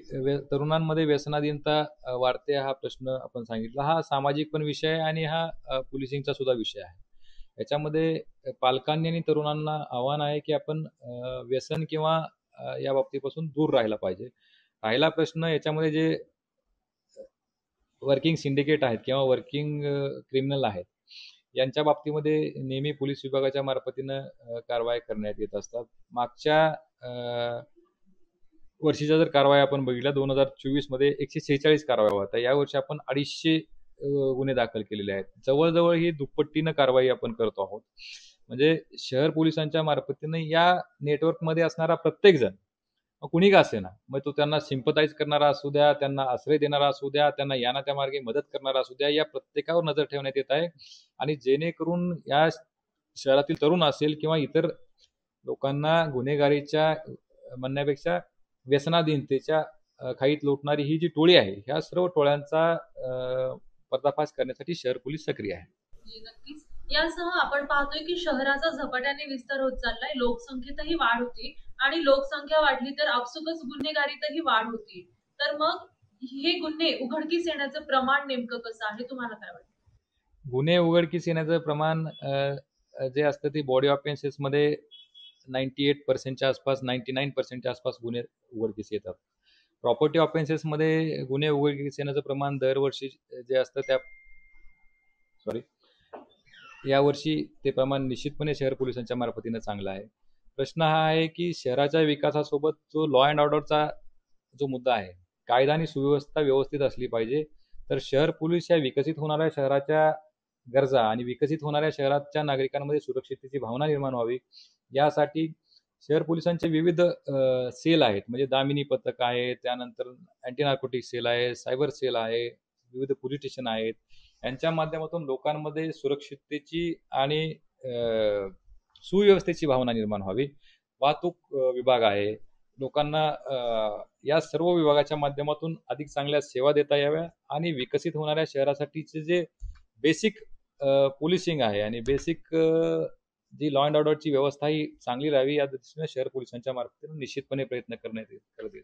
T: तरुणांमध्ये व्यसनाधीनता वाढते, हा प्रश्न आपण सांगितला, हा सामाजिक पण विषय आहे आणि हा पोलिसिंगचा सुद्धा विषय आहे. याच्यामध्ये पालकांनी आणि तरुणांना आव्हान आहे की आपण व्यसन किंवा या बाबतीपासून दूर राहायला पाहिजे. राहिला प्रश्न याच्यामध्ये जे वर्किंग सिंडिकेट आहेत किंवा वर्किंग क्रिमिनल आहेत, यांच्या बाबतीमध्ये नेहमी पोलीस विभागाच्या मार्फतीनं कारवाई करण्यात येत असतात. मागच्या वर्षीच्या जर कारवाई आपण बघितल्या 2024 मध्ये 146 कारवाया होत्या. यावर्षी आपण 250 गुन्हे दाखल केलेले आहेत. जवळजवळ ही दुप्पटीनं कारवाई आपण करतो आहोत. म्हणजे शहर पोलिसांच्या मार्फतीनं या नेटवर्कमध्ये असणारा प्रत्येक जण, कुणी का असेना, मग तो त्यांना सिम्पथाइज करणारा असू द्या, त्यांना आश्रय देणारा असू द्या, त्यांना या ना त्या मार्गे मदत करणारा असू द्या, या प्रत्येकावर नजर ठेवण्यात येत आहे. आणि जेणेकरून या शहरातील तरुण असेल किंवा इतर लोकांना गुन्हेगारीच्या म्हणण्यापेक्षा व्यसनाधीनतेच्या खाईत लोटणारी ही जी टोळी आहे, ह्या सर्व टोळ्यांचा पर्दाफाश करण्यासाठी शहर पोलीस सक्रिय आहे.
C: नक्कीच यासह आपण पाहतोय की शहराचा झपाट्याने विस्तार होत चाललाय, लोकसंख्येतही वाढ होती आणि लोकसंख्या वाढली तर आपसुकच गुन्हेगारीतही वाढ होती. तर मग हे गुन्हे उघडकीस येण्याचं प्रमाण नेमकं कसं आहे, तुम्हाला काय वाटतं?
T: गुन्हे उघडकीस येण्याचं प्रमाण जे असतं ते बॉडी ऑफेन्सेस मध्ये 98% आसपास 99% आसपास गुन्हे उघडकीस येतात. प्रॉपर्टी ऑफेन्सेस मध्ये गुन्हे उघडकीस येण्याचं प्रमाण दरवर्षी जे असतं त्या यावर्षी ते प्रमाण निश्चितपणे शहर पोलिसांच्या मार्फतीनं चांगलं आहे. प्रश्न हा आहे की शहराच्या विकासासोबत जो लॉ अँड ऑर्डरचा जो मुद्दा आहे, कायदा आणि सुव्यवस्था व्यवस्थित असली पाहिजे. तर शहर पोलीस या विकसित होणाऱ्या शहराच्या गरजा आणि विकसित होणाऱ्या शहराच्या नागरिकांमध्ये सुरक्षिततेची भावना निर्माण व्हावी यासाठी शहर पोलिसांचे विविध सेल आहेत. म्हणजे दामिनी पथक आहे, त्यानंतर अँटी नार्कोटिक सेल आहे, सायबर सेल आहे, विविध पोलीस स्टेशन आहेत. यांच्या माध्यमातून लोकांमध्ये सुरक्षिततेची आणि सुव्यवस्थेची भावना निर्माण व्हावी. वाहतूक विभाग आहे, लोकांना या सर्व विभागाच्या माध्यमातून अधिक चांगल्या सेवा देता याव्या आणि विकसित होणाऱ्या शहरासाठीचे जे बेसिक पोलिसिंग आहे आणि बेसिक जी लॉ अँड ऑर्डरची व्यवस्था ही चांगली राहावी या दृष्टीने शहर पोलिसांच्या मार्फत निश्चितपणे प्रयत्न करण्यात येत.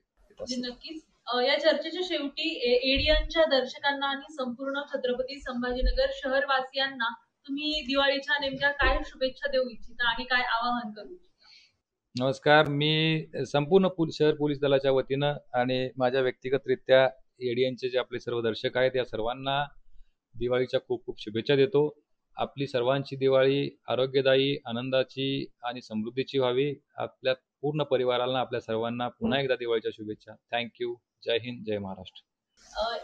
C: नक्कीच या चर्चेच्या शेवटी एडियनच्या दर्शकांना आणि संपूर्ण छत्रपती संभाजीनगर शहरवासियांना तुम्ही दिवाळीच्या नेमक्या काय शुभेच्छा देऊ इच्छिता आणि काय आवाहन करू इच्छिता?
T: नमस्कार, मी संपूर्ण शहर पोलीस दलाच्या वतीनं आणि माझ्या व्यक्तिगतरित्या एडियनचे जे आपले सर्व दर्शक आहेत या सर्वांना दिवाळीच्या खूप खूप शुभेच्छा देतो. आपली सर्वांची दिवाळी आरोग्यदायी, आनंदाची आणि समृद्धीची व्हावी. आपल्या पूर्ण परिवाराला, आपल्या सर्वांना पुन्हा एकदा दिवाळीच्या शुभेच्छा. थँक्यू. जय हिंद, जय महाराष्ट्र.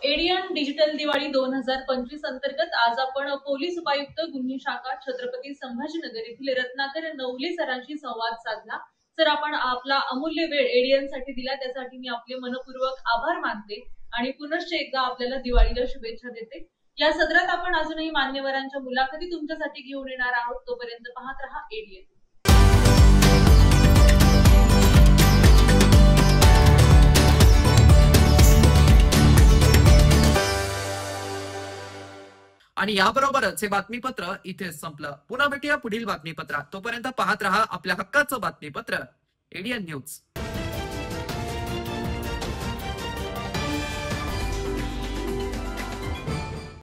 C: एडियन डिजिटल दिवाळी 2025 अंतर्गत आज आपण पोलीस उपायुक्त गुन्हे शाखा छत्रपती संभाजीनगर येथील रत्नाकर नवले सरांशी संवाद साधला. सर, आपण आपला अमूल्य वेळ एडियनसाठी दिला त्यासाठी मी आपले मनपूर्वक आभार मानते आणि पुनश्च एकदा आपल्याला दिवाळीला शुभेच्छा देते. या सदरात आपण अजूनही मान्यवरांच्या मुलाखती तुमच्यासाठी घेऊन येणार आहोत. तोपर्यंत पाहत रहा एडियन.
A: आणि याबरोबरच हे बातमीपत्र इथेच संपलं. पुन्हा भेटूया पुढील बातमीपत्रात. तोपर्यंत पाहत रहा आपल्या हक्काचं बातमीपत्र एडियन न्यूज.